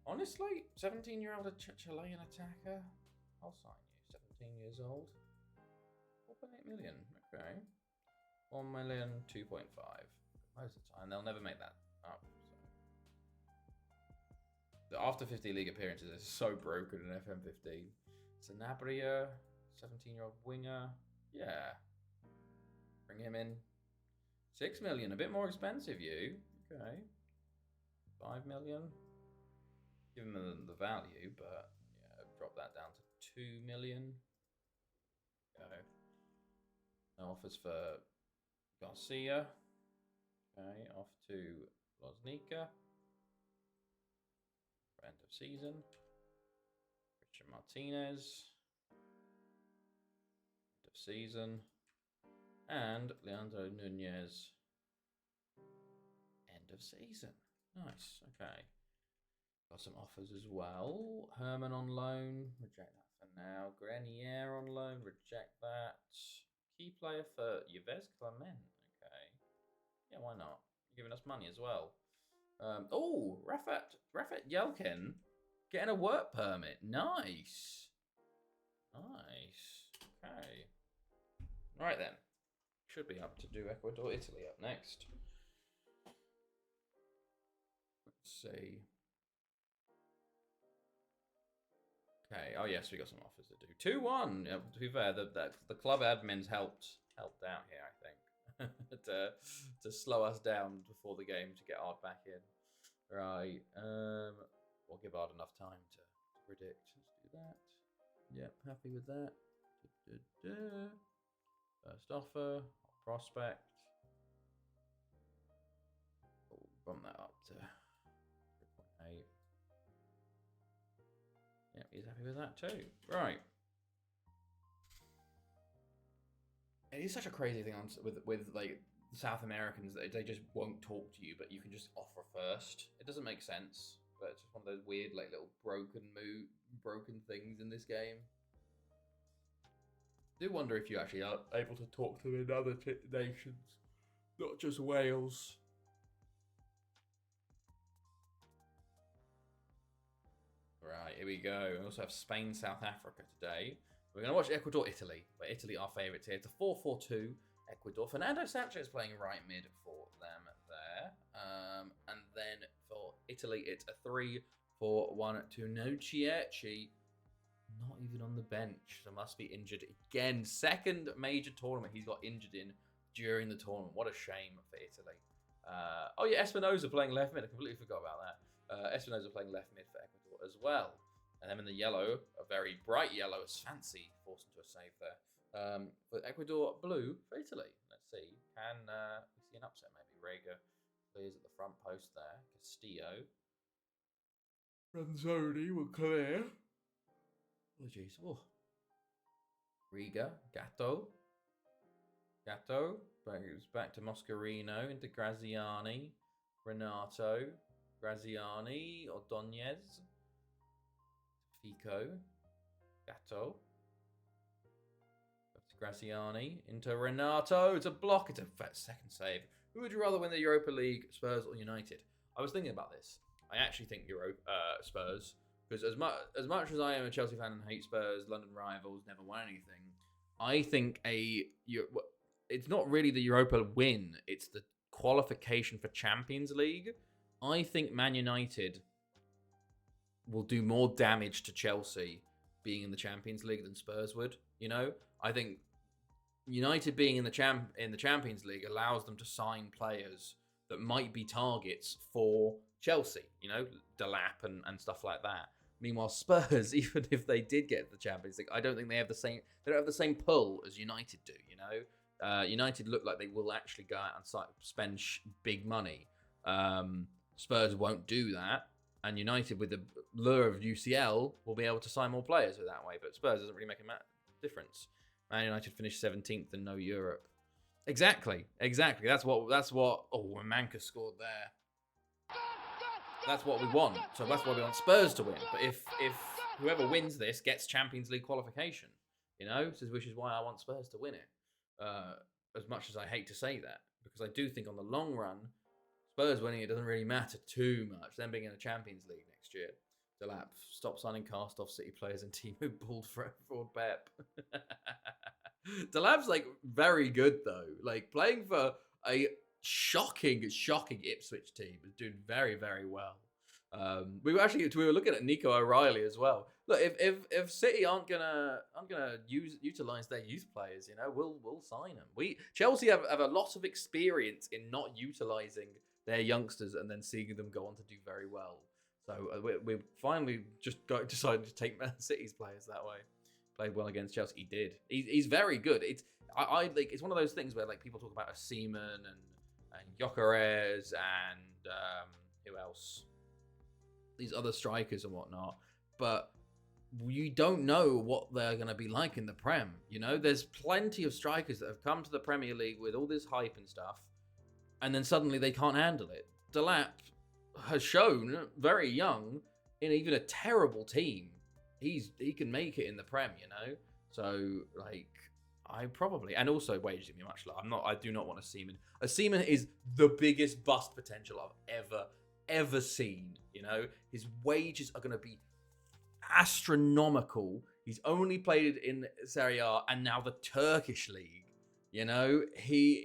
Honestly, 17-year-old Chilean attacker. I'll sign you. 17 years old. 4.8 million. Okay. 1 million, 2.5. Most of the time, they'll never make that up. The after 50 league appearances is so broken in FM15. Sanabria, 17-year-old winger. Yeah. Bring him in. 6 million, a bit more expensive, you. Okay. 5 million. Give him the value, but yeah, drop that down to 2 million. Go. No offers for Garcia. Okay, off to Loznica. End of season. Richard Martinez. End of season. And Leandro Nunez. End of season. Nice. Okay. Got some offers as well. Herman on loan. Reject that for now. Grenier on loan. Reject that. Key player for Yves Clement. Okay. Yeah, why not? You're giving us money as well. Rafat Yelkin getting a work permit. Nice. Okay. Right then. Should be up to do Ecuador, Italy up next. Let's see. Okay. Oh yes, we got some offers to do. 2-1. To be fair, the club admins helped out here, I think, to slow us down before the game to get Ard back in. Right. We'll give Ard enough time to predict. Let's do that. Yep, happy with that. First offer, prospect. We'll bump that up to 3.8. Yep, he's happy with that too. Right. It is such a crazy thing with like South Americans that they just won't talk to you, but you can just offer first. It doesn't make sense, but it's just one of those weird like little broken things in this game. I do wonder if you actually are able to talk to them in other nations, not just Wales. Right, here we go. We also have Spain, South Africa today. We're going to watch Ecuador, Italy. But Italy are favourites here. It's a 4-4-2 Ecuador. Fernando Sanchez playing right mid for them there. And then for Italy, it's a 3-4-1-2. No Chieci. Not even on the bench. So must be injured again. Second major tournament he's got injured in during the tournament. What a shame for Italy. Oh yeah, Espinosa playing left mid. I completely forgot about that. Espinosa playing left mid for Ecuador as well. And then in the yellow, a very bright yellow, is Fancy forced into a save there. For Ecuador, blue for Italy. Let's see. Can we see an upset maybe? Rega clears at the front post there. Castillo. Ranzoni will clear. Oh, jeez. Oh. Riga. Gatto. Back to Moscarino. Into Graziani. Renato, Graziani, Ordonez, Fico, Gatto. Graziani into Renato. It's a block. It's a second save. Who would you rather win the Europa League, Spurs or United? I was thinking about this. I actually think Spurs, because as much as I am a Chelsea fan and hate Spurs, London rivals, never won anything. I think it's not really the Europa win. It's the qualification for Champions League. I think Man United will do more damage to Chelsea being in the Champions League than Spurs would. You know, I think United being in the Champions League allows them to sign players that might be targets for Chelsea. You know, Delap and stuff like that. Meanwhile, Spurs, even if they did get the Champions League, I don't think they have the same. They don't have the same pull as United do. You know, United look like they will actually go out and spend big money. Spurs won't do that. And United, with the lure of UCL, will be able to sign more players that way. But Spurs doesn't really make a difference. Man United finished 17th and no Europe. Exactly. That's what. Oh, Manca scored there. That's what we want. So that's why we want Spurs to win. But if whoever wins this gets Champions League qualification, you know, which is why I want Spurs to win it. As much as I hate to say that, because I do think on the long run, Spurs winning it doesn't really matter too much. Them being in the Champions League next year. Delap, stop signing cast-off City players and Timo pulled for Pep. Delap's like very good though. Like playing for a shocking Ipswich team is doing very, very well. We were looking at Nico O'Reilly as well. Look, if City aren't gonna utilize their youth players, you know, we'll sign them. Chelsea have a lot of experience in not utilizing their youngsters and then seeing them go on to do very well. So we finally just decided to take Man City's players that way. Played well against Chelsea. He did. He's very good. It's one of those things where like people talk about Seaman and Gyökeres and who else? These other strikers and whatnot. But you don't know what they're going to be like in the Prem. You know, there's plenty of strikers that have come to the Premier League with all this hype and stuff, and then suddenly they can't handle it. Delap has shown very young in even a terrible team, he can make it in the Prem, you know. So like and also wages gonna be much lower. I do not want a Seaman. A Seaman is the biggest bust potential I've ever seen. You know, his wages are gonna be astronomical. He's only played in Serie A and now the Turkish league. You know, he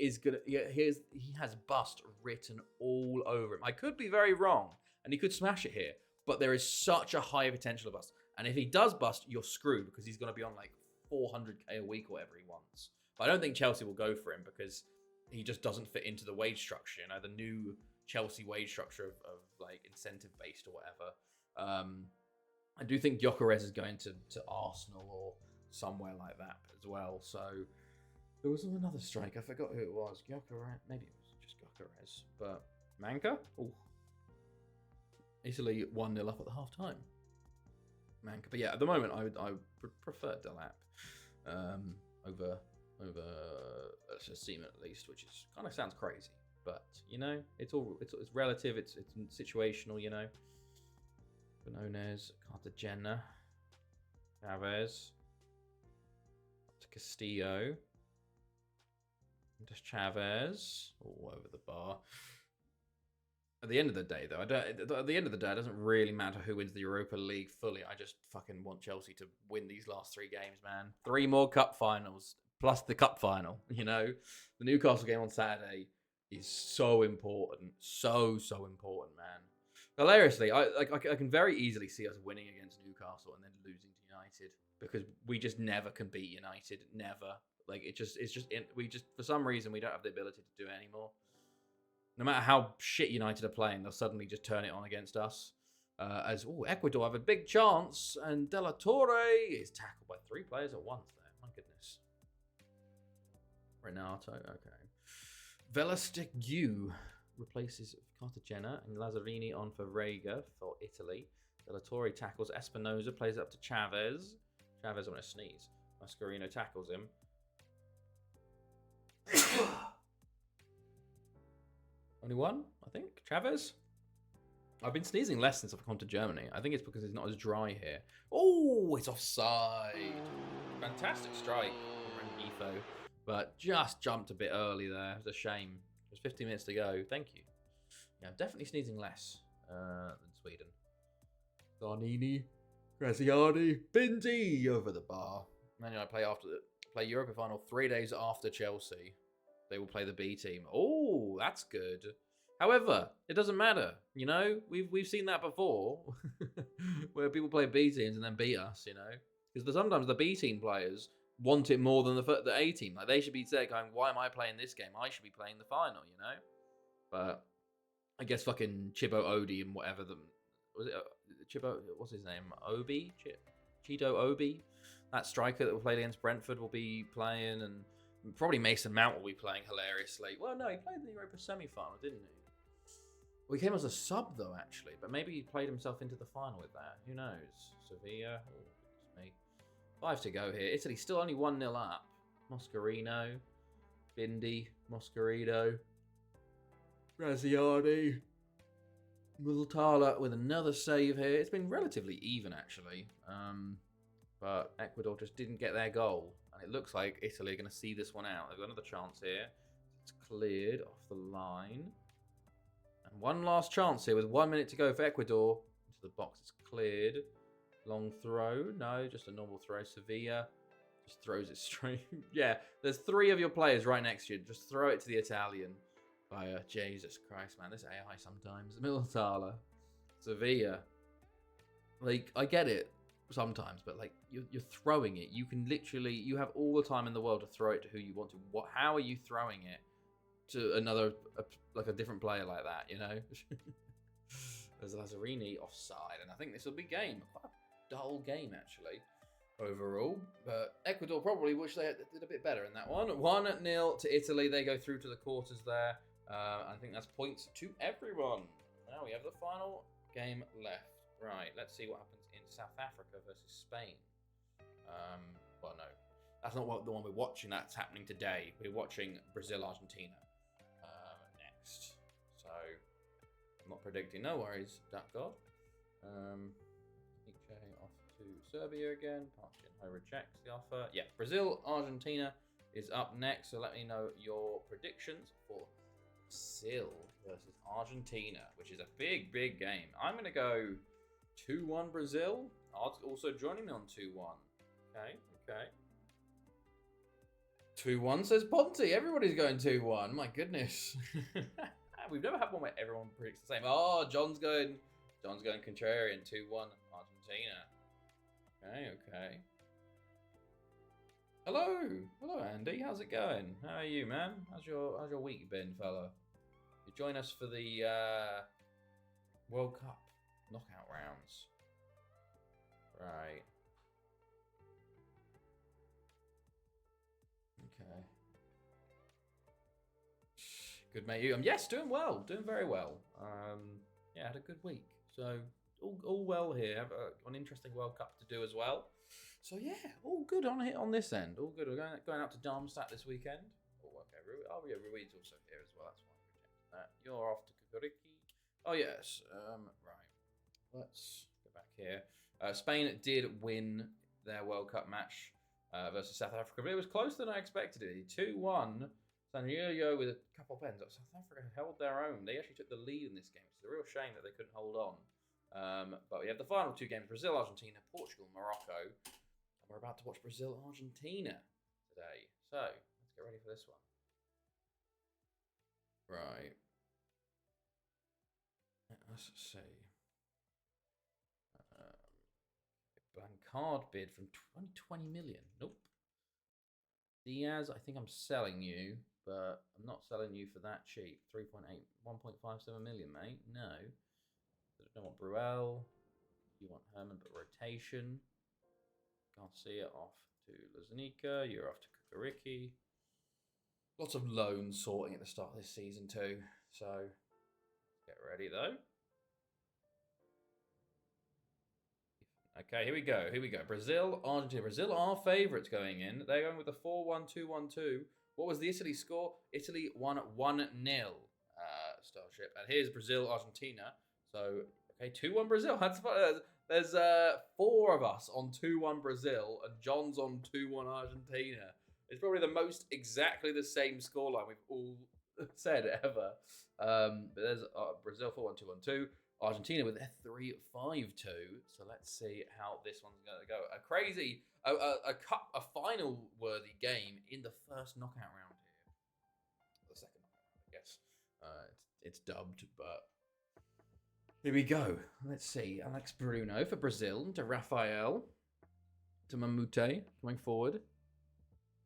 has bust written all over him. I could be very wrong, and he could smash it here, but there is such a high potential of bust. And if he does bust, you're screwed because he's going to be on like 400k a week or whatever he wants. But I don't think Chelsea will go for him because he just doesn't fit into the wage structure. You know, the new Chelsea wage structure of like incentive based or whatever. I do think Gyökeres is going to Arsenal or somewhere like that as well. So. There was another strike. I forgot who it was. Gyökeres. Maybe it was just Gyökeres. But Manca? Ooh. Italy 1-0 up at the half time. Manca. But yeah, at the moment, I would prefer Delap over Seaman at least, which is kind of sounds crazy. But you know, it's relative. It's situational. You know. Benonez, Cartagena, Chavez, Castillo. Just Chavez all over the bar. At the end of the day, though, it doesn't really matter who wins the Europa League fully. I just fucking want Chelsea to win these last 3 games, man. 3 more cup finals plus the cup final. You know, the Newcastle game on Saturday is so important, so important, man. Hilariously, I can very easily see us winning against Newcastle and then losing to United because we just never can beat United, never. Like we just for some reason we don't have the ability to do it anymore. No matter how shit United are playing, they'll suddenly just turn it on against us. Ecuador have a big chance, and De La Torre is tackled by 3 players at once. There, my goodness. Renato, okay. Velastegui replaces Cartagena, and Lazzarini on for Rega for Italy. De La Torre tackles Espinoza, plays it up to Chavez. Chavez on a sneeze. Mascherino tackles him. 21, I think. Chavez. I've been sneezing less since I've come to Germany. I think it's because it's not as dry here. Oh, it's offside. Fantastic strike from Ifo, but just jumped a bit early there. It was a shame. There's 15 minutes to go. Thank you. Yeah, I'm definitely sneezing less than Sweden. Garnini, Graziani, Bindi over the bar. Man United play Europa final 3 days after Chelsea. They will play the B team. Oh, that's good. However, it doesn't matter. You know, we've seen that before, where people play B teams and then beat us. You know, because sometimes the B team players want it more than the A team. Like they should be there going, "Why am I playing this game? I should be playing the final." You know, but I guess fucking Chibo Odi and whatever them was it. Chibo, what's his name? Obi, Cheeto Obi, that striker that played against Brentford will be playing, and probably Mason Mount will be playing hilariously. Well, no, he played the Europa semi-final, didn't he? Well, he came as a sub, though, actually. But maybe he played himself into the final with that. Who knows? Sevilla. Oh, goodness me. 5 to go here. Italy still only 1-0 up. Moscarino. Bindi. Moscarito. Graziani. Multala with another save here. It's been relatively even, actually. But Ecuador just didn't get their goal. And it looks like Italy are going to see this one out. They've got another chance here. It's cleared off the line. And one last chance here with 1 minute to go for Ecuador. Into the box, it's cleared. Long throw. No, just a normal throw. Sevilla just throws it straight. Yeah, there's 3 of your players right next to you. Just throw it to the Italian. Jesus Christ, man. This AI sometimes. Militala. Sevilla. Like, I get it sometimes, but like, you're throwing it. You can literally, you have all the time in the world to throw it to who you want to. How are you throwing it to another, like a different player like that, you know? There's Lazzarini offside, and I think this will be game. Quite a dull game, actually, overall. But Ecuador probably wish they did a bit better in that one. 1-0 to Italy. They go through to the quarters there. I think that's points to everyone. Now we have the final game left. Right, let's see what happens in South Africa versus Spain. Well, no, that's not the one we're watching. That's happening today. We're watching Brazil-Argentina next. So, I'm not predicting. No worries, Duck God. Iche off to Serbia again. Park Shin-ho rejects the offer. Yeah, Brazil-Argentina is up next. So let me know your predictions for Brazil versus Argentina, which is a big, big game. I'm going to go 2-1 Brazil. Also joining me on 2-1. Okay. 2-1 says Ponte. Everybody's going 2-1. My goodness. We've never had one where everyone predicts the same. Oh, John's going contrarian. 2-1 Argentina. Okay. Hello, Andy. How's it going? How are you, man? How's your week been, fella? You join us for the World Cup knockout rounds, right? Okay. Good, mate. You? Yes, doing well. Doing very well. Yeah, had a good week. So all well here. Have an interesting World Cup to do as well. So yeah, all good on this end. All good. We're going out to Darmstadt this weekend. Oh, okay. Yeah, Rui's also here as well. That's why I'm rejecting that. You're off to Kukuriki. Oh yes. Right. Let's go back here. Spain did win their World Cup match versus South Africa, but it was closer than I expected it. 2-1. Sanrio with a couple of pens. South Africa held their own. They actually took the lead in this game. It's a real shame that they couldn't hold on. But we have the final 2 games: Brazil, Argentina, Portugal, Morocco. And we're about to watch Brazil, Argentina today. So let's get ready for this one. Right. Let's see. Blancard bid from 20 million. Nope. Diaz, I think I'm selling you, but I'm not selling you for that cheap. 3.8, 1.57 million, mate. No. I don't want Bruel. You want Herman, but rotation. Garcia off to Lazanika. You're off to Kukuriki. Lots of loans sorting at the start of this season too. So get ready though. Okay, here we go. Brazil, Argentina. Brazil are favourites going in. They're going with a 4-1-2-1-2. What was the Italy score? Italy won 1-0. starship. And here's Brazil, Argentina. So, okay, 2-1 Brazil. That's there's 4 of us on 2-1 Brazil, and John's on 2-1 Argentina. It's probably the most exactly the same scoreline we've all said ever. But there's Brazil 4-1, 2-1-2. Argentina with their 3-5-2. So let's see how this one's going to go. A crazy, a final worthy game in the first knockout round here. The second knockout round, I guess. It's dubbed, but here we go. Let's see. Alex Bruno for Brazil to Rafael to Mamute coming forward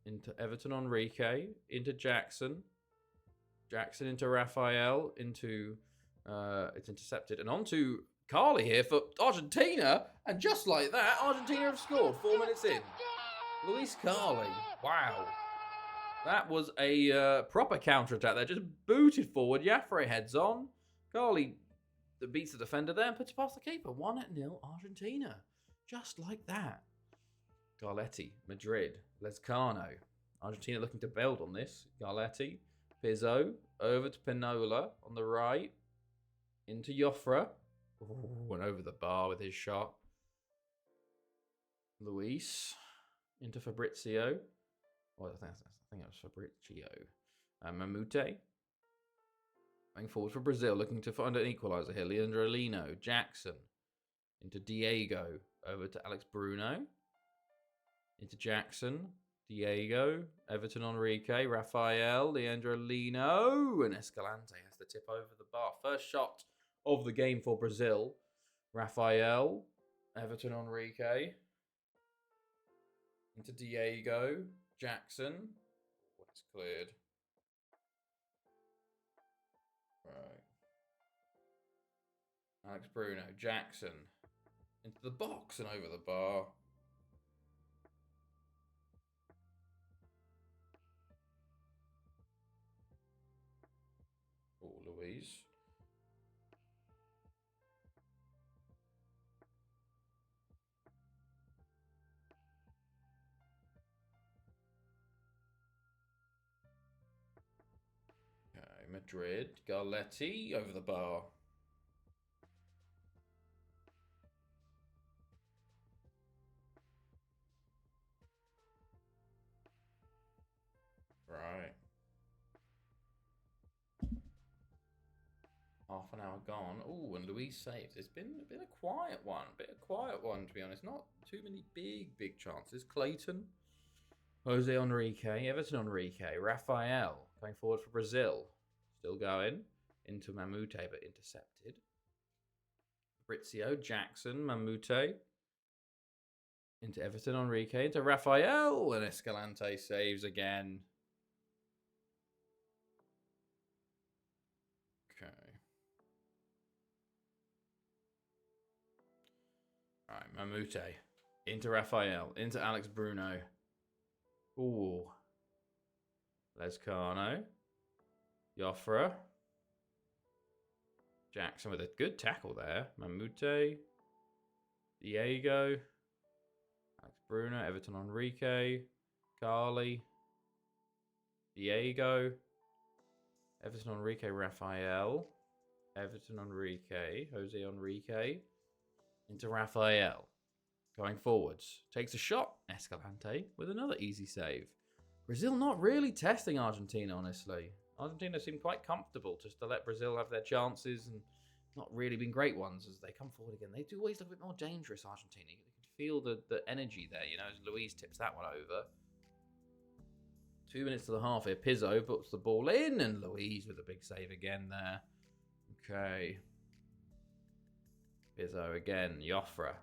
into Everton Enrique into Jackson. Jackson into Rafael into it's intercepted and on to Carly here for Argentina, and just like that, Argentina have scored 4 minutes in. Luis Carly, wow, that was a proper counter attack there. Just booted forward. Jaffre heads on. Carly beats the defender there and puts it past the keeper. 1-0 Argentina, just like that. Garletti, Madrid, Lezcano. Argentina looking to build on this. Garletti, Pizzo, over to Pinola on the right. Into Joffre. Went over the bar with his shot. Luis. Into Fabrizio. Oh, I think it was Fabrizio. Mamute. Going forward for Brazil, looking to find an equaliser here. Leandro Lino. Jackson. Into Diego. Over to Alex Bruno. Into Jackson. Diego. Everton Enrique. Rafael. Leandro Lino. And Escalante has the tip over the bar. First shot of the game for Brazil. Rafael. Everton Enrique. Into Diego. Jackson. It's cleared. Right. Alex Bruno. Jackson. Into the box and over the bar. Oh, Luis. Okay, Madrid. Garletti over the bar. Right. Half an hour gone. Oh, and Luis saves. It's been a quiet one. To be honest. Not too many big chances. Clayton. Jose Enrique. Everton Enrique. Rafael. Going forward for Brazil. Still going. Into Mamute, but intercepted. Fabrizio. Jackson. Mamute. Into Everton Enrique. Into Rafael. And Escalante saves again. Okay. All right, Mamute. Into Rafael. Into Alex Bruno. Ooh. Lezcano. Joffre. Jackson with a good tackle there. Mamute. Diego. Alex Bruno. Everton Enrique. Carly. Diego. Everton Enrique. Rafael. Everton Enrique. Jose Enrique. Into Rafael. Going forwards. Takes a shot. Escalante with another easy save. Brazil not really testing Argentina, honestly. Argentina seemed quite comfortable just to let Brazil have their chances and not really been great ones as they come forward again. They do always look a bit more dangerous, Argentina. You can feel the energy there, you know, as Luis tips that one over. 2 minutes to the half here. Pizzo puts the ball in and Luis with a big save again there. Okay. Pizzo again. Joffre.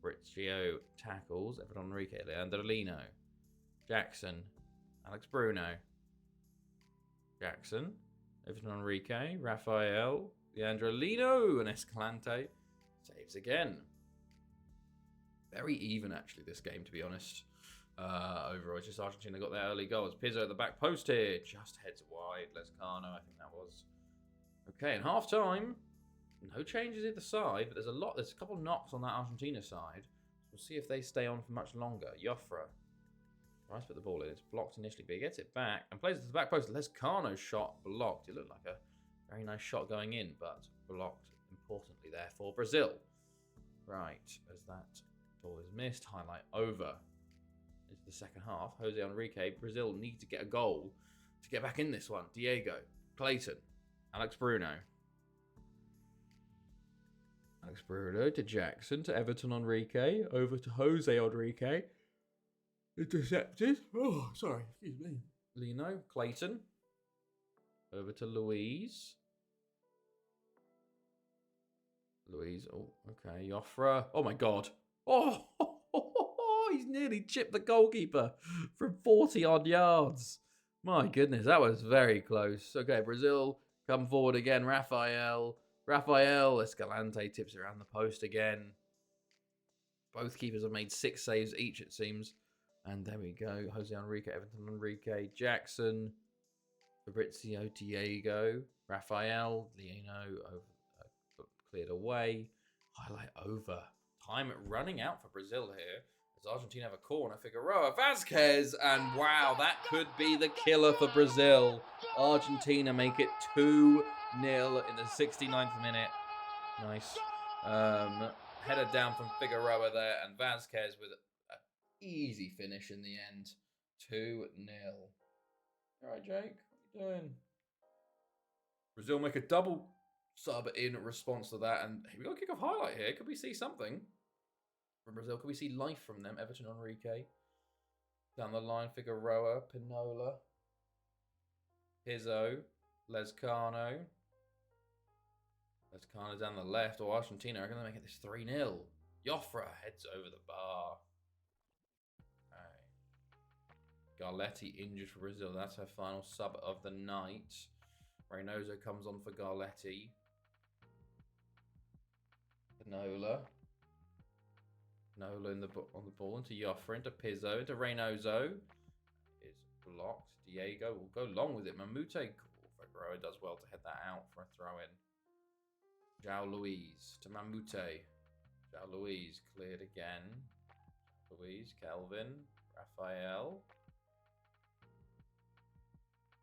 Fabrizio tackles. Everton Enrique. Leandro Lino. Jackson. Alex Bruno. Jackson. Everton Enrique. Rafael. Leandro Lino. And Escalante saves again. Very even, actually, this game, to be honest. Overall, it's just Argentina got their early goals. Pizzo at the back post here. Just heads wide. Lezcano, I think that was. Okay, in half time. No changes either side, but there's a couple knocks on that Argentina side. We'll see if they stay on for much longer. Joffre tries to put the ball in. It's blocked initially, but he gets it back and plays it to the back post. Lezcano's shot blocked. It looked like a Very nice shot going in, but blocked importantly there for Brazil. Right, as that ball is missed, highlight over into the second half. Jose Enrique, Brazil need to get a goal to get back in this one. Diego, Clayton, Alex Bruno. Alex Bruno to Jackson, to Everton Enrique, over to Jose Enrique. Intercepted. Oh, sorry, excuse me. Lino, Clayton. Over to Louise. Louise, oh, okay. Joffre. Oh my God. Oh, he's nearly chipped the goalkeeper from 40 odd yards. My goodness, that was very close. Okay, Brazil come forward again. Rafael Escalante tips around the post again. Both keepers have made 6 saves each, it seems. And there we go. Jose Enrique, Everton Enrique, Jackson, Fabrizio, Diego, Rafael, Lino, cleared away. Highlight over. Time running out for Brazil here. As Argentina have a corner. Figueroa, Vasquez, and wow, that could be the killer for Brazil. Argentina make it 2-0 in the 69th minute. Nice. Header down from Figueroa there, and Vasquez with an easy finish in the end. 2-0. All right, Jake, what are you doing? Brazil make a double sub in response to that, and we got a kick-off highlight here. Could we see something from Brazil? Could we see life from them? Everton Enrique. Down the line, Figueroa, Pinola, Pizzo, Lezcano. Lezcano down the left, or Argentina are going to make it this 3-0. Joffre heads over the bar. Okay. Garletti injured for Brazil. That's her final sub of the night. Reynoso comes on for Garletti. Pinola on the ball into Joffre, into Pizzo, into Reynoso. Is blocked. Diego will go long with it. Mamute, Figueroa does well to head that out for a throw-in. João Luiz to Mamute. João Luiz cleared again. Luiz, Kelvin, Rafael.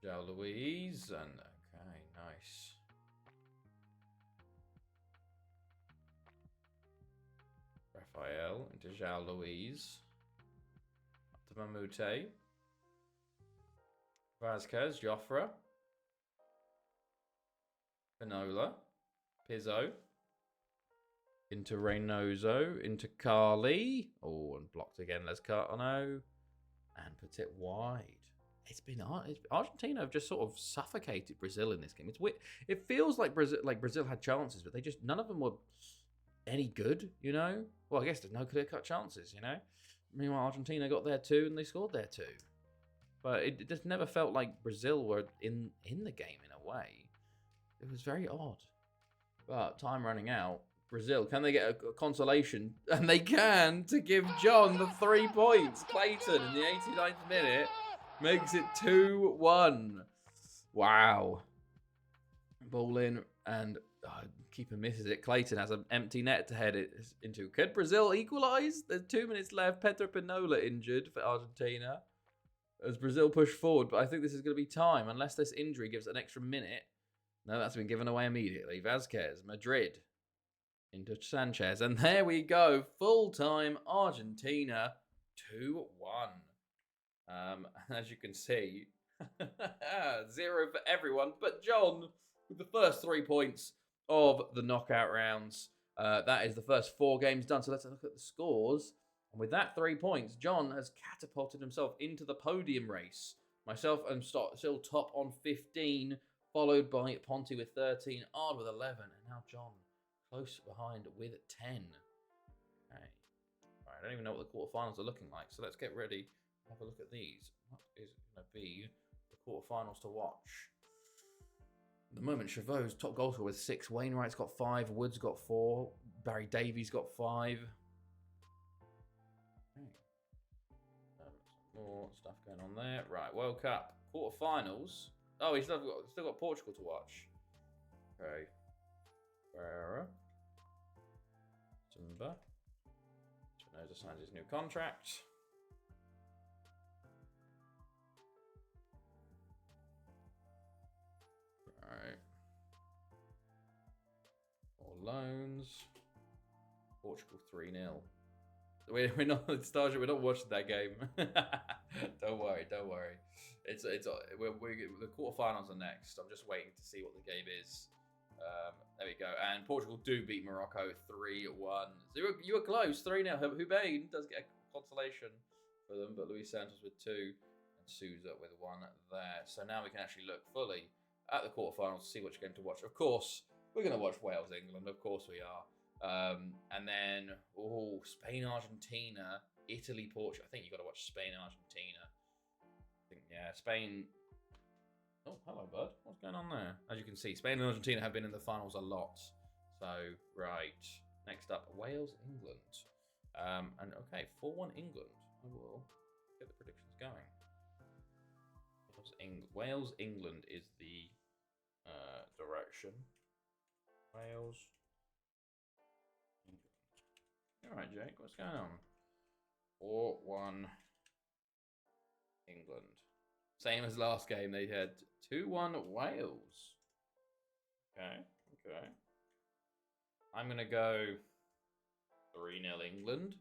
João Luiz, and okay, nice. Rafael into João Luiz. Up to Mamute. Vasquez, Joffre. Pinola. Pizzo. Into Reynoso. Into Carly. Oh, and blocked again. Lezcano. And puts it wide. Argentina have just sort of suffocated Brazil in this game. It's weird. It feels like Brazil had chances, but none of them were any good, you know? Well, I guess there's no clear-cut chances, you know? Meanwhile, Argentina got there too, and they scored there too. But it just never felt like Brazil were in the game in a way. It was very odd. But time running out. Brazil, can they get a consolation? And they can, to give John the 3 points. Clayton in the 89th minute makes it 2-1. Wow. Ball in, and keeper misses it. Clayton has an empty net to head it into. Could Brazil equalise? There's 2 minutes left. Pedro Pinola injured for Argentina as Brazil push forward. But I think this is going to be time, unless this injury gives an extra minute. No, that's been given away immediately. Vasquez, Madrid, into Sanchez. And there we go. Full-time Argentina, 2-1. As you can see, 0 for everyone but John with the first 3 points of the knockout rounds. That is the first 4 games done. So let's look at the scores. And with that 3 points, John has catapulted himself into the podium race. Myself am still top on 15, followed by Ponte with 13, Ard with 11, and now John close behind with 10. Okay. Right, I don't even know what the quarterfinals are looking like, so let's get ready and have a look at these. What is going to be the quarterfinals to watch? At the moment, Chavot's top goal scorer with 6, Wainwright's got 5, Wood's got 4, Barry Davies got 5. Okay. Some more stuff going on there. Right, World Cup quarterfinals. Oh, he's still got Portugal to watch. Okay. Ferreira. Zumba. Spinoza signs his new contract. Right. loans. Portugal 3-0. We're not Starship. We're not watching that game. Don't worry. The quarterfinals are next. I'm just waiting to see what the game is. There we go. And Portugal do beat Morocco 3-1. So you were close. 3-0. Hubain does get a consolation for them, but Luis Santos with 2 and Souza with 1 there. So now we can actually look fully at the quarterfinals to see which game to watch. Of course, we're going to watch Wales England. Of course we are. And then Spain Argentina, Italy Portugal. I think you've got to watch Spain Argentina. I think Spain. Oh, hello, bud. What's going on there? As you can see, Spain and Argentina have been in the finals a lot. So right, next up, Wales England. And okay, 4-1 England. I will get the predictions going. Wales England is the direction. Wales. All right, Jake, what's going on? 4-1 England. Same as last game, they had 2-1 Wales. Okay. I'm going to go 3-0 England.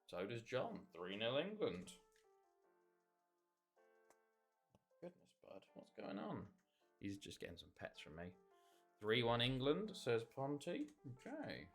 So does John. 3-0 England. Goodness, bud. What's going on? He's just getting some pets from me. 3-1 England, says Ponty. Okay.